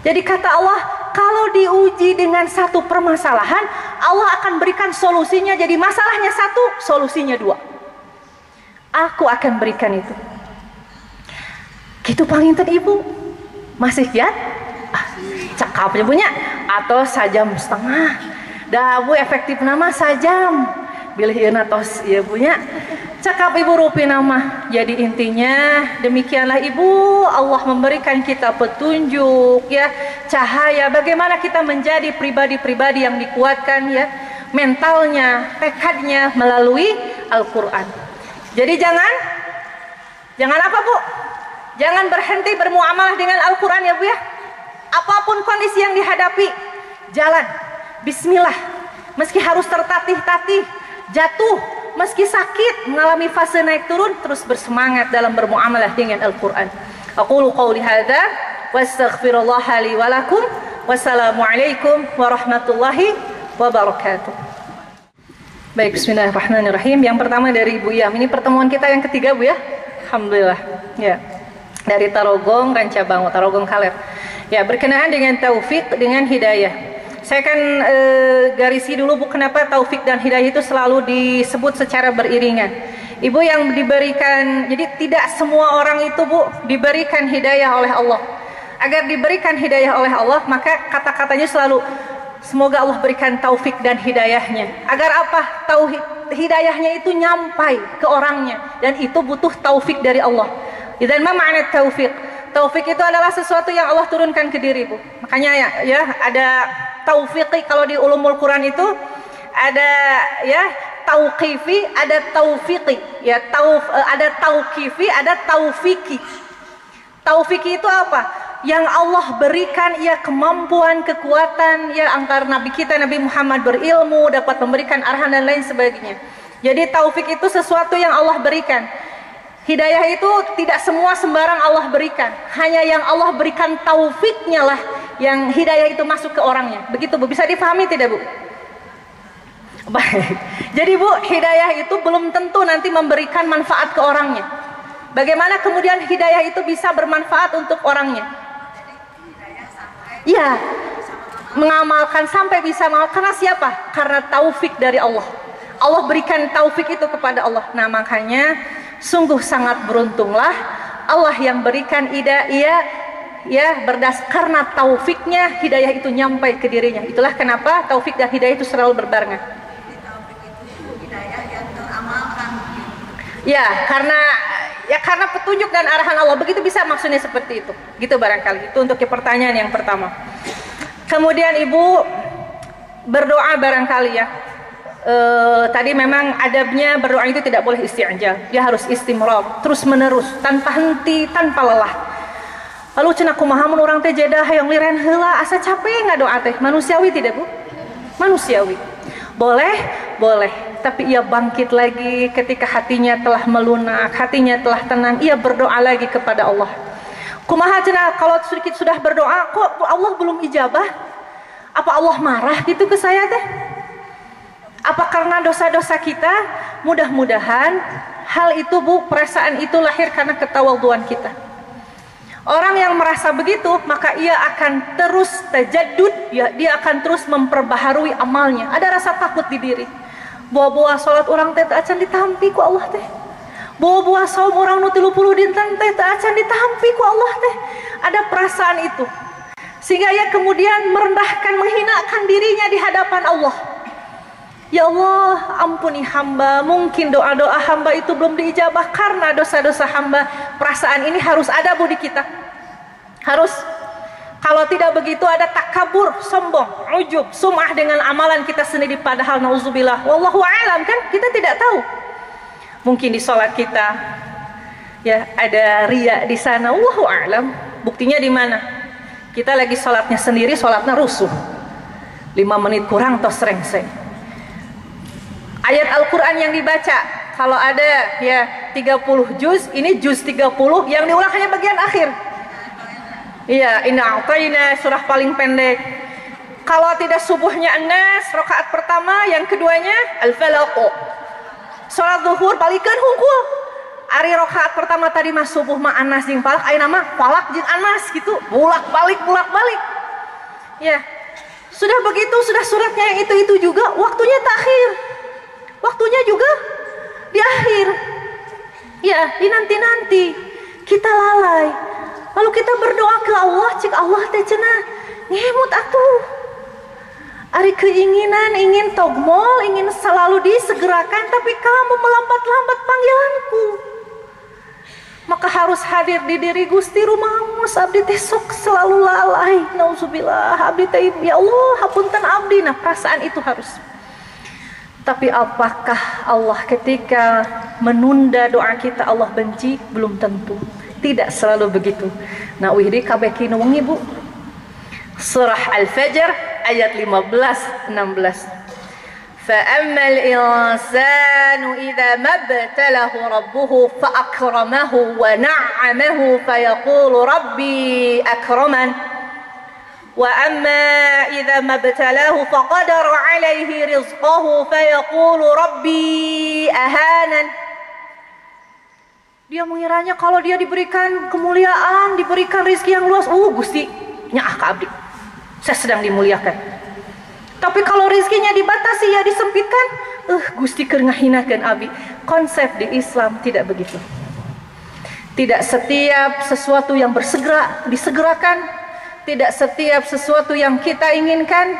S4: Jadi kata Allah, kalau diuji dengan satu permasalahan, Allah akan berikan solusinya. Jadi masalahnya satu, solusinya dua. Aku akan berikan itu. Gitu panginten ibu. Masih ya? Cakapnya punya. Atau sajam setengah. Dah bu efektif nama sajam. Bilih tos ya punya. Cakap ibu rupi nama. Jadi intinya demikianlah ibu, Allah memberikan kita petunjuk ya, cahaya bagaimana kita menjadi pribadi-pribadi yang dikuatkan ya, mentalnya, tekadnya melalui Al-Qur'an. Jadi jangan apa bu? Jangan berhenti bermuamalah dengan Al-Qur'an ya bu ya. Apapun kondisi yang dihadapi, jalan bismillah. Meski harus tertatih-tatih, jatuh, meski sakit, mengalami fase naik turun, terus bersemangat dalam bermuamalah dengan Al-Qur'an. Aqulu qawli hadza wa astaghfirullah li wa lakum. Wassalamualaikum warahmatullahi wabarakatuh. Baik, bismillahirrahmanirrahim. Yang pertama dari Ibu Iyam. Ini pertemuan kita yang ketiga Bu ya. Alhamdulillah. Ya. Dari Tarogong, Rancabango, Tarogong Kaler. Ya, berkenaan dengan taufik dengan hidayah. Saya akan garisi dulu Bu, kenapa taufik dan hidayah itu selalu disebut secara beriringan. Ibu yang diberikan, jadi tidak semua orang itu Bu diberikan hidayah oleh Allah. Agar diberikan hidayah oleh Allah, maka kata-katanya selalu semoga Allah berikan taufik dan hidayahnya. Agar apa? Hidayahnya itu nyampai ke orangnya, dan itu butuh taufik dari Allah. Dan ma makna taufik? Taufik itu adalah sesuatu yang Allah turunkan ke diri Bu. Makanya ya ada taufiqi, kalau di ulumul Quran itu ada ya tauqifi, ada taufiqi, ya ada tauqifi, ada taufiki. Taufiki itu apa? Yang Allah berikan ya kemampuan, kekuatan ya angkar Nabi kita Nabi Muhammad berilmu, dapat memberikan arahan dan lain sebagainya. Jadi taufik itu sesuatu yang Allah berikan. Hidayah itu tidak semua sembarang Allah berikan. Hanya yang Allah berikan taufiknya lah yang hidayah itu masuk ke orangnya. Begitu Bu, bisa difahami tidak Bu? Baik. Jadi Bu, hidayah itu belum tentu nanti memberikan manfaat ke orangnya. Bagaimana kemudian hidayah itu bisa bermanfaat untuk orangnya? Ya, mengamalkan sampai bisa mengamalkan. Karena siapa? Karena taufik dari Allah. Allah berikan taufik itu kepada Allah. Nah makanya sungguh sangat beruntunglah Allah yang berikan hidayah ya karena taufiknya hidayah itu nyampai ke dirinya. Itulah kenapa taufik dan hidayah itu selalu berbarengan. Hidayah yang teramalkan. Ya, karena petunjuk dan arahan Allah. Begitu bisa maksudnya seperti itu. Gitu barangkali. Itu untuk pertanyaan yang pertama. Kemudian Ibu berdoa barangkali ya. Tadi memang adabnya berdoa itu tidak boleh isti'jal. Dia harus istimrar, terus menerus, tanpa henti, tanpa lelah. Lalu cenah kumaha mun urang teh jadah hayang liren heula, asa capek enggak doa teh? Manusiawi tidak Bu? Manusiawi. Boleh, boleh. Tapi ia bangkit lagi ketika hatinya telah melunak, hatinya telah tenang, ia berdoa lagi kepada Allah. Kumaha cenah kalau sedikit sudah berdoa kok Allah belum ijabah? Apa Allah marah gitu ke saya teh? Apa karena dosa-dosa kita? Mudah-mudahan hal itu Bu, perasaan itu lahir karena ketawaduan kita. Orang yang merasa begitu, maka ia akan terus tajaddud, ya, dia akan terus memperbaharui amalnya. Ada rasa takut di diri. Buah-buah salat orang teh acan ditampi ku Allah teh. Buah-buah saum orang nu 30 dinten teh acan ditampi ku Allah teh. Ada perasaan itu. Sehingga ia kemudian merendahkan, menghinakan dirinya di hadapan Allah. Ya Allah, ampuni hamba. Mungkin doa-doa hamba itu belum diijabah karena dosa-dosa hamba. Perasaan ini harus ada Bu di kita. Harus. Kalau tidak begitu ada takabur, sombong, ujub, sum'ah dengan amalan kita sendiri. Padahal nauzubillah, wallahu a'lam, kan kita tidak tahu. Mungkin di sholat kita ya ada riya di sana, wallahu a'lam. Buktinya di mana? Kita lagi sholatnya sendiri, sholatnya rusuh. 5 menit kurang tos rengseng. Ayat Al-Quran yang dibaca, kalau ada ya 30 juz, ini juz 30 yang diulang hanya bagian akhir. Iya, inna a'tayna surah paling pendek. Kalau tidak subuhnya An-Nas rakaat pertama, yang keduanya Al-Falaq. Salat zuhur balikeun hungkul. Ari rakaat pertama tadi mah subuh mah Anas jeung Falaq, ayeuna mah Falaq jeung Anas gitu. Bolak-balik. Ya. Sudah begitu, sudah suratnya yang itu juga, waktunya takhir. Waktunya juga di akhir. Ya, di nanti-nanti. Kita lalai. Lalu kita berdoa ke Allah, cik Allah teh cenah ngemut atuh. Ari keinginan, ingin togmol, ingin selalu disegerakan, tapi kamu melambat-lambat panggilanku. Maka harus hadir di diri Gusti rumaos abdi teh sok selalu lalai. Nauzubillah, abdi teh ya Allah hapunten abdi. Nah, perasaan itu harus. Tapi apakah Allah ketika menunda doa kita Allah benci? Belum tentu. Tidak selalu begitu. Nah, wihdi kabeh kinu wengi Bu. Surah Al-Fajr ayat 15-16. فَأَمَّا الْإِنسَانُ إِذَا مَا ابْتَلَاهُ رَبُّهُ فَأَكْرَمَهُ وَنَعَّمَهُ فَيَقُولُ رَبِّي أَكْرَمَنِ وَأَمَّا إِذَا مَا ابْتَلَاهُ فَقَدَرَ عَلَيْهِ رِزْقَهُ فَيَقُولُ رَبِّي أَهَانَنِ. Dia mengiranya kalau dia diberikan kemuliaan, diberikan rezeki yang luas, Gusti, nyaah ka abdi, saya sedang dimuliakan. Tapi kalau rezekinya dibatasi, ya disempitkan, Gusti keur ngahinakeun abdi. Konsep di Islam tidak begitu. Tidak setiap sesuatu yang disegerakan, tidak setiap sesuatu yang kita inginkan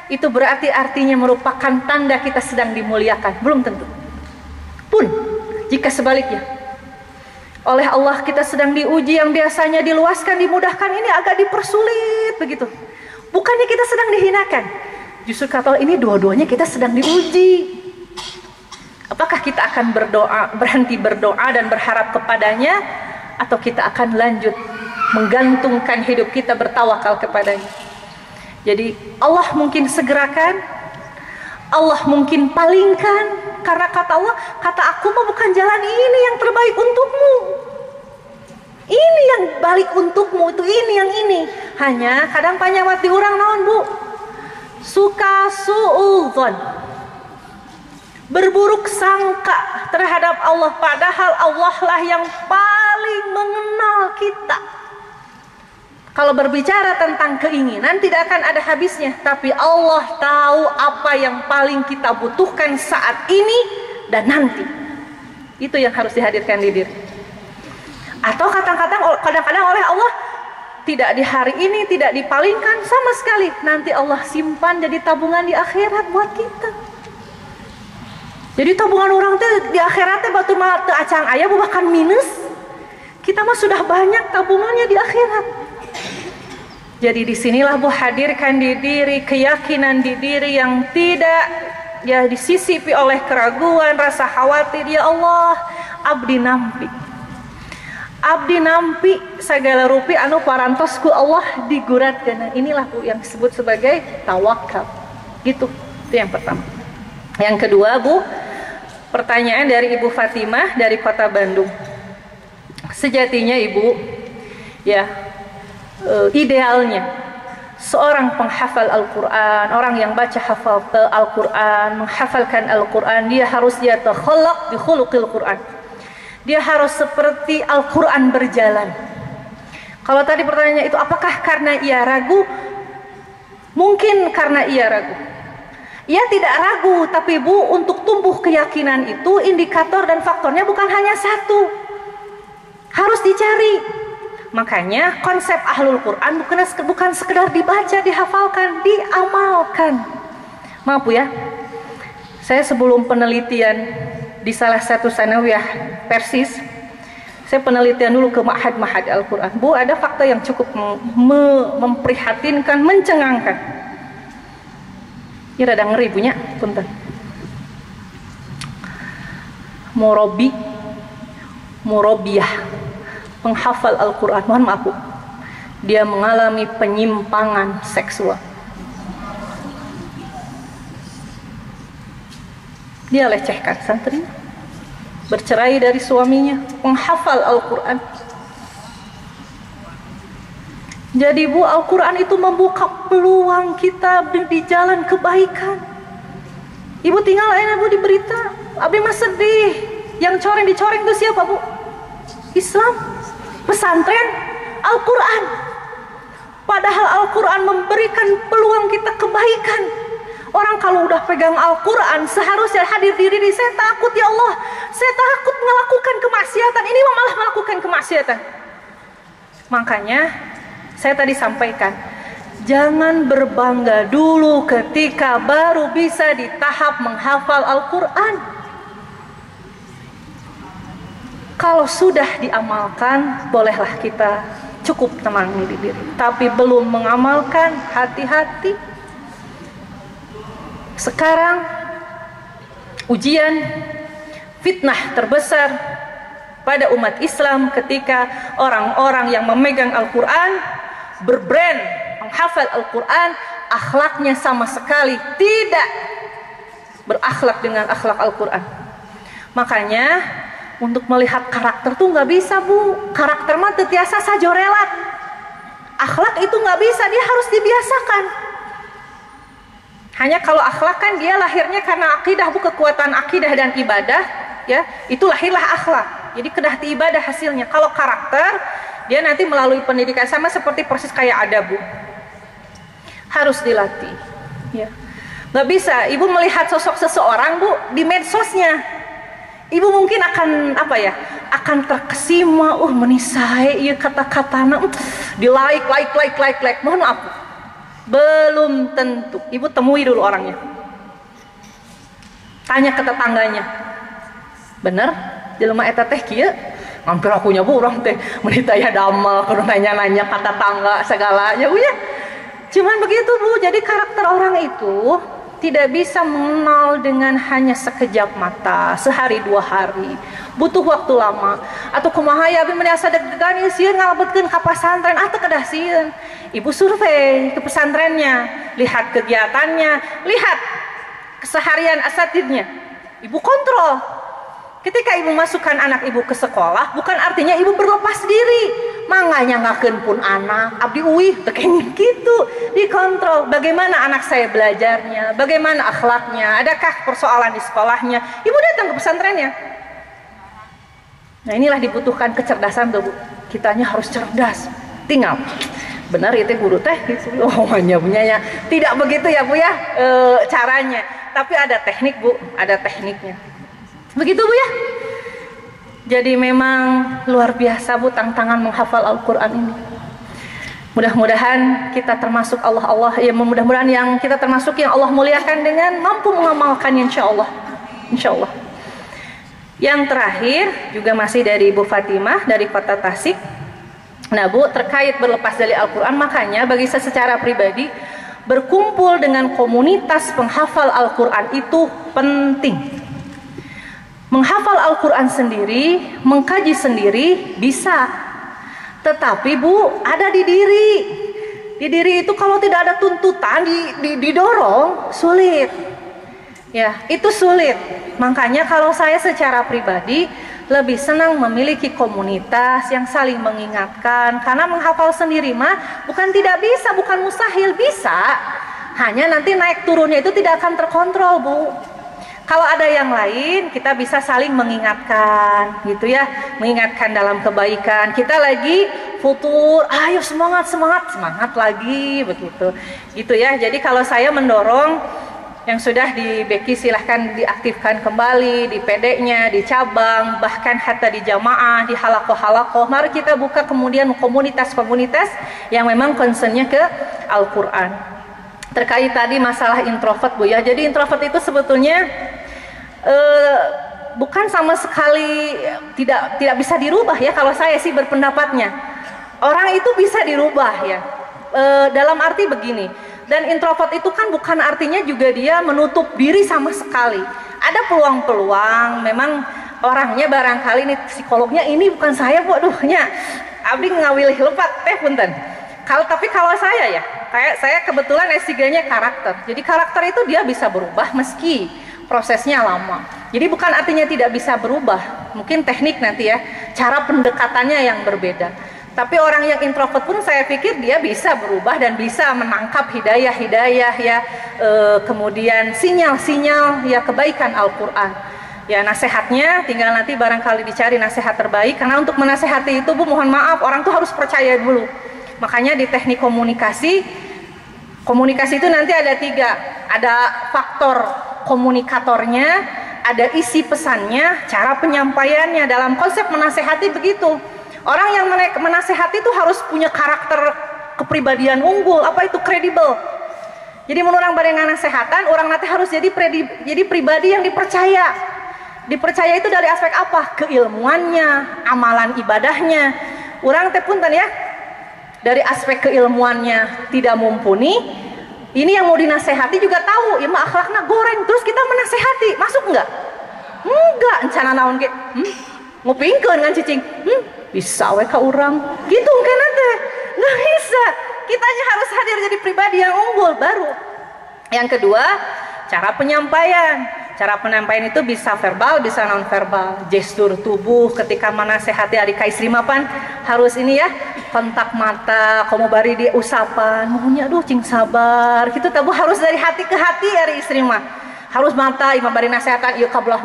S4: itu berarti artinya merupakan tanda kita sedang dimuliakan. Belum tentu. Pun jika sebaliknya, oleh Allah kita sedang diuji, yang biasanya diluaskan, dimudahkan, ini agak dipersulit begitu. Bukannya kita sedang dihinakan, justru kata ini dua-duanya kita sedang diuji. Apakah kita akan berhenti berdoa dan berharap kepadanya, atau kita akan lanjut menggantungkan hidup kita, bertawakal kepadanya? Jadi Allah mungkin segerakan, Allah mungkin palingkan, karena kata Allah, kata aku mah bukan jalan ini yang terbaik untukmu. Ini yang balik untukmu, itu ini yang ini. Hanya kadang panjawat di urang naon Bu? Suka suudzon, berburuk sangka terhadap Allah, padahal Allah lah yang paling mengenal kita. Kalau berbicara tentang keinginan tidak akan ada habisnya, tapi Allah tahu apa yang paling kita butuhkan saat ini dan nanti. Itu yang harus dihadirkan di diri. Atau kadang-kadang oleh Allah tidak di hari ini, tidak dipalingkan sama sekali. Nanti Allah simpan jadi tabungan di akhirat buat kita. Jadi tabungan orang teh di akhirat teh batu mah teu acang aya bahkan minus. Kita mah sudah banyak tabungannya di akhirat. Jadi disinilah Bu hadirkan di diri keyakinan di diri yang tidak ya disisipi oleh keraguan, rasa khawatir. Ya Allah, abdi nampi segala rupi anu parantos ku Allah diguratkeun. Inilah Bu yang disebut sebagai tawakal. Gitu. Itu yang pertama. Yang kedua Bu, pertanyaan dari Ibu Fatimah dari Kota Bandung. Sejatinya Ibu, ya idealnya seorang penghafal Al-Quran, orang yang baca hafal Al-Quran, menghafalkan Al-Quran, dia harus yatakhallaq bi khuluqil Quran. Dia harus seperti Al-Quran berjalan. Kalau tadi pertanyaannya itu apakah karena ia ragu? Mungkin karena ia ragu. Ia tidak ragu, tapi Bu, untuk tumbuh keyakinan itu indikator dan faktornya bukan hanya satu. Harus dicari. Makanya konsep Ahlul Quran bukan sekedar dibaca, dihafalkan, diamalkan. Maaf Bu ya, saya sebelum penelitian di salah satu sanawiyah Persis, saya penelitian dulu ke Ma'had Al-Quran. Bu, ada fakta yang cukup memprihatinkan, mencengangkan. Ini rada ngeri punya, punten. Murabiyah, penghafal Al-Quran, mohon maaf Bu, dia mengalami penyimpangan seksual. Dia lecehkan santrinya, bercerai dari suaminya, penghafal Al-Quran. Jadi Bu, Al-Quran itu membuka peluang kita di jalan kebaikan. Ibu tinggal aja Bu di berita, abi mah sedih. Yang dicoreng itu siapa Bu? Islam, pesantren, Al-Quran. Padahal Al-Quran memberikan peluang kita kebaikan. Orang kalau udah pegang Al-Quran seharusnya hadir diri, saya takut ya Allah, saya takut melakukan kemaksiatan, ini malah melakukan kemaksiatan. Makanya saya tadi sampaikan, jangan berbangga dulu ketika baru bisa di tahap menghafal Al-Quran. Kalau sudah diamalkan, bolehlah kita cukup tenang di diri. Tapi belum mengamalkan, hati-hati. Sekarang ujian fitnah terbesar pada umat Islam ketika orang-orang yang memegang Al-Quran berbrand menghafal Al-Quran, akhlaknya sama sekali tidak berakhlak dengan akhlak Al-Quran. Makanya untuk melihat karakter tuh nggak bisa, Bu. Karakter mah tetiasa sajorelat. Akhlak itu nggak bisa, dia harus dibiasakan. Hanya kalau akhlak kan dia lahirnya karena akidah, Bu, kekuatan akidah dan ibadah, ya itu lahirlah akhlak. Jadi kedah ibadah hasilnya. Kalau karakter dia nanti melalui pendidikan, sama seperti proses kayak adab, Bu. Harus dilatih, ya. Nggak bisa Ibu melihat sosok seseorang, Bu, di medsosnya. Ibu mungkin akan akan terkesima, menisai iya kata-katana, di like. Mohon maaf, Bu. Belum tentu. Ibu temui dulu orangnya. Tanya ke tetangganya. Bener? Jelema eta teh kieu? Hampir akunya, Bu, orang teh menitaya damel, kudu nanya-nanya kata tangga segalanya, Bu, ya. Cuman begitu, Bu. Jadi karakter orang itu tidak bisa mengenal dengan hanya sekejap mata, sehari dua hari, butuh waktu lama. Atau kumaha ya abi merasa deg-degan sieun ngalebetkeun ka pesantren atau kedah sieun. Ibu survei ke pesantrennya, lihat kegiatannya, lihat keseharian asatidnya. Ibu kontrol. Ketika ibu masukkan anak ibu ke sekolah, bukan artinya ibu berlepas diri. Manganya ngakeun pun anak, abdi uih, tekenya gitu. Dikontrol, bagaimana anak saya belajarnya, bagaimana akhlaknya, adakah persoalan di sekolahnya. Ibu datang ke pesantrennya. Nah inilah dibutuhkan kecerdasan tuh, Bu. Kitanya harus cerdas. Tinggal, benar itu guru teh, gitu. Punyanya. Tidak begitu ya, Bu, ya caranya. Tapi ada teknik, Bu, ada tekniknya. Begitu, Bu, ya. Jadi memang luar biasa, Bu, tantangan menghafal Al-Quran ini. Mudah-mudahan kita termasuk mudah-mudahan yang kita termasuk yang Allah muliakan dengan mampu mengamalkannya, insya Allah. Insya Allah. Yang terakhir juga masih dari Ibu Fatimah dari Kota Tasik. Nah, Bu, terkait berlepas dari Al-Quran, makanya bagi saya secara pribadi berkumpul dengan komunitas penghafal Al-Quran itu penting. Menghafal Al-Quran sendiri, mengkaji sendiri bisa. Tetapi, Bu, ada di diri. Di diri itu kalau tidak ada tuntutan, didorong, sulit. Ya, itu sulit. Makanya kalau saya secara pribadi lebih senang memiliki komunitas yang saling mengingatkan. Karena menghafal sendiri mah bukan tidak bisa, bukan mustahil, bisa. Hanya nanti naik turunnya itu tidak akan terkontrol, Bu. Kalau ada yang lain, kita bisa saling mengingatkan, gitu ya, mengingatkan dalam kebaikan. Kita lagi futur, ayo semangat lagi, begitu, gitu ya. Jadi kalau saya mendorong yang sudah di Beki silahkan diaktifkan kembali, di PD-nya, di cabang, bahkan hatta di jamaah, di halakoh-halakoh. Mari kita buka kemudian komunitas-komunitas yang memang concernnya ke Al-Quran. Terkait tadi masalah introvert, Bu, ya. Jadi introvert itu sebetulnya bukan sama sekali tidak bisa dirubah, ya. Kalau saya sih berpendapatnya orang itu bisa dirubah, ya, dalam arti begini. Dan introvert itu kan bukan artinya juga dia menutup diri sama sekali. Ada peluang-peluang, memang orangnya barangkali nih psikolognya ini bukan saya, Bu, aduhnya abdi ngawilih lepat teh punten. Tapi kalau saya, ya, saya kebetulan S3-nya karakter. Jadi karakter itu dia bisa berubah meski prosesnya lama. Jadi bukan artinya tidak bisa berubah. Mungkin teknik nanti, ya, cara pendekatannya yang berbeda. Tapi orang yang introvert pun saya pikir dia bisa berubah dan bisa menangkap hidayah-hidayah, ya, kemudian sinyal-sinyal, ya, kebaikan Al-Quran. Ya, nasihatnya tinggal nanti barangkali dicari nasihat terbaik. Karena untuk menasehati itu, Bu, mohon maaf, orang tuh harus percaya dulu. Makanya di teknik komunikasi itu nanti ada 3. Ada faktor komunikatornya, ada isi pesannya, cara penyampaiannya. Dalam konsep menasehati begitu. Orang yang menasehati itu harus punya karakter kepribadian unggul. Apa itu? Kredibel. Jadi menurut orang barengan nasehatan, orang nanti harus jadi pribadi yang dipercaya. Dipercaya itu dari aspek apa? Keilmuannya, amalan ibadahnya. Orang teh punten ya, dari aspek keilmuannya tidak mumpuni. Ini yang mau dinasehati juga tahu, ya mah akhlaknya goreng. Terus kita menasehati, masuk enggak? Enggak, encana naon ge. Ngupingkeun ngan cicing. Bisa we ka urang. Gitu kan nanti. Enggak bisa. Kitanya harus hadir jadi pribadi yang unggul baru. Yang kedua, cara penyampaian. Cara penyampaian itu bisa verbal, bisa non verbal. Gestur tubuh ketika menasehati adik istri mapan harus ini ya, kontak mata, komo bari di usapan, mohonnya aduh cing sabar. Gitu tabu harus dari hati ke hati adik istri mah. Harus mata imam bari nasehatan, ieu kabelah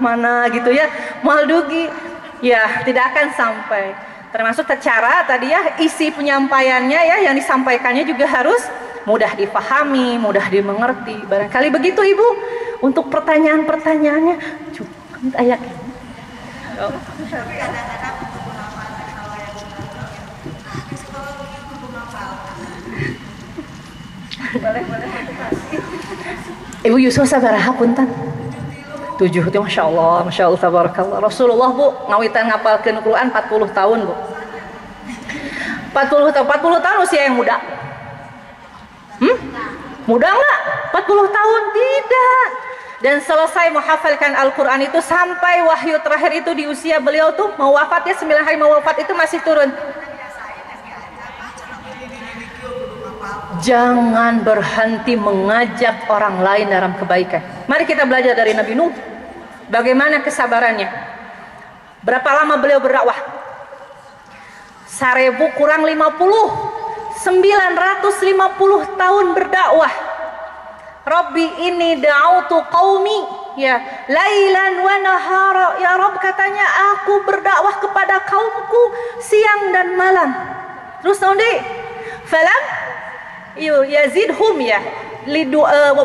S4: mana gitu ya. Moal dugi. Ya, tidak akan sampai. Termasuk cara tadi ya, isi penyampaiannya ya yang disampaikannya juga harus mudah dipahami, mudah dimengerti. Barangkali begitu Ibu untuk pertanyaan-pertanyaannya. Cukup ayat. Ibu Yusuf sabaraha punten? 7 itu Masya Allah tabarakallah. Rasulullah Bu ngawitan ngapalkeun Quran 40 tahun Bu. 40 tahun usia yang muda. Muda enggak? 40 tahun tidak. Dan selesai menghafalkan Al-Quran itu sampai wahyu terakhir itu di usia beliau tuh mau wafat ya, 9 hari mau wafat itu masih turun. Jangan berhenti mengajak orang lain dalam kebaikan. Mari kita belajar dari Nabi Nuh. Bagaimana kesabarannya? Berapa lama beliau berdakwah? 1000 kurang 50, 950 tahun berdakwah. Rabbi ini da'autu qaumi ya lailan wa nahara. Ya Rabb, katanya aku berdakwah kepada kaumku siang dan malam. Terus nanti falam yazidhum ya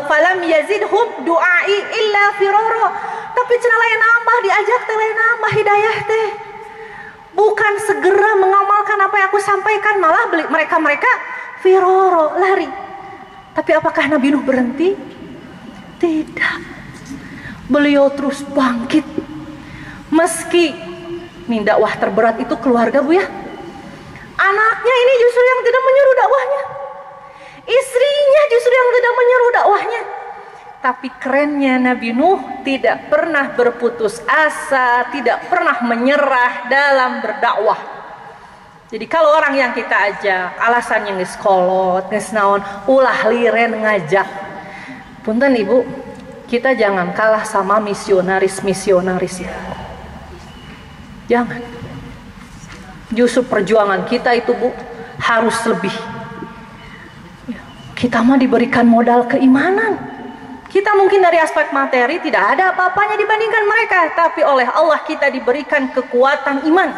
S4: falam yazidhum du'ai illa firara. Tapi cenah lain nambah diajak teh lain nambah hidayah teh. Bukan segera mengamalkan apa yang aku sampaikan, malah mereka firara, lari. Tapi apakah Nabi Nuh berhenti? Tidak. Beliau terus bangkit. Meski dakwah terberat itu keluarga Bu ya. Anaknya ini justru yang tidak menyuruh dakwahnya. Istrinya justru yang tidak menyuruh dakwahnya. Tapi kerennya Nabi Nuh tidak pernah berputus asa, tidak pernah menyerah dalam berdakwah. Jadi kalau orang yang kita ajak alasannya geus kolot, geus naon, ulah liren ngajak. Punten Ibu, kita jangan kalah sama misionaris itu. Jangan. Justru perjuangan kita itu Bu harus lebih. Kita mah diberikan modal keimanan. Kita mungkin dari aspek materi tidak ada apa-apanya dibandingkan mereka, tapi oleh Allah kita diberikan kekuatan iman.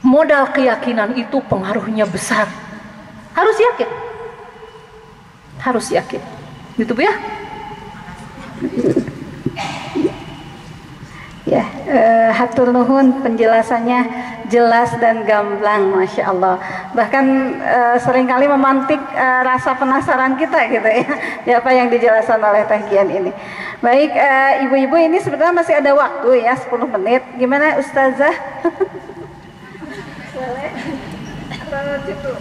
S4: Modal keyakinan itu pengaruhnya besar. Harus yakin. Harus yakin. Gitu Bu ya.
S5: Ya, hatur nuhun, penjelasannya jelas dan gamblang, Masya Allah. Bahkan seringkali memantik rasa penasaran kita gitu ya, apa yang dijelaskan oleh Teh Gian ini. Baik, ibu-ibu ini sebenarnya masih ada waktu ya, 10 menit. Gimana Ustazah? Boleh? Atau cukup?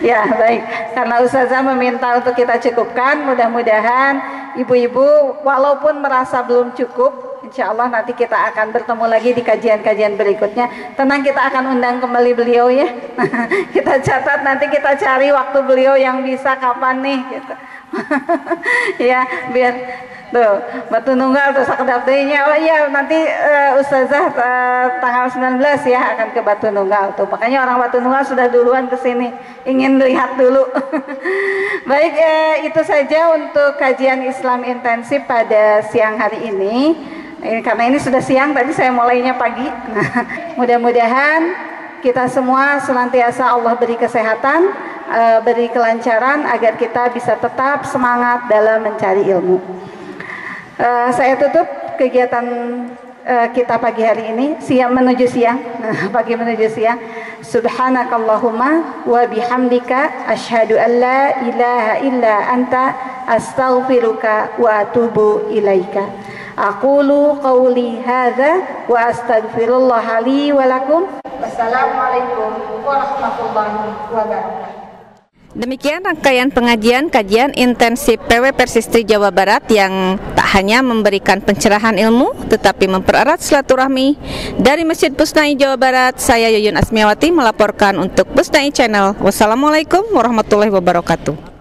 S5: Ya baik, karena Ustazah meminta untuk kita cukupkan, mudah-mudahan ibu-ibu walaupun merasa belum cukup, insya Allah nanti kita akan bertemu lagi di kajian-kajian berikutnya. Tenang, kita akan undang kembali beliau ya. Kita catat, nanti kita cari waktu beliau yang bisa kapan nih gitu. Ya biar tuh Batu Nunggal tuh sakedap deui nya. Oh iya, nanti Ustazah tanggal 19 ya akan ke Batu Nunggal tuh. Makanya orang Batu Nunggal sudah duluan ke sini, ingin lihat dulu. Baik, itu saja untuk kajian Islam intensif pada siang hari ini. Karena ini sudah siang, tadi saya mulainya pagi. Nah, mudah-mudahan kita semua senantiasa Allah beri kesehatan, beri kelancaran agar kita bisa tetap semangat dalam mencari ilmu. Saya tutup kegiatan kita pagi hari ini, siang menuju siang. Nah, pagi menuju siang. Subhanakallahumma wa bihamdika asyhadu an la ilaha illa anta astaghfiruka wa atubu ilaika. Aqulu qawli hadza wa astaghfirullah li wa lakum. Wassalamualaikum warahmatullahi wabarakatuh.
S1: Demikian rangkaian kajian intensif PW Persistri Jawa Barat yang tak hanya memberikan pencerahan ilmu tetapi mempererat silaturahmi. Dari Masjid Pusnai Jawa Barat, saya Yuyun Asmiawati melaporkan untuk Pusnai Channel. Wassalamualaikum warahmatullahi wabarakatuh.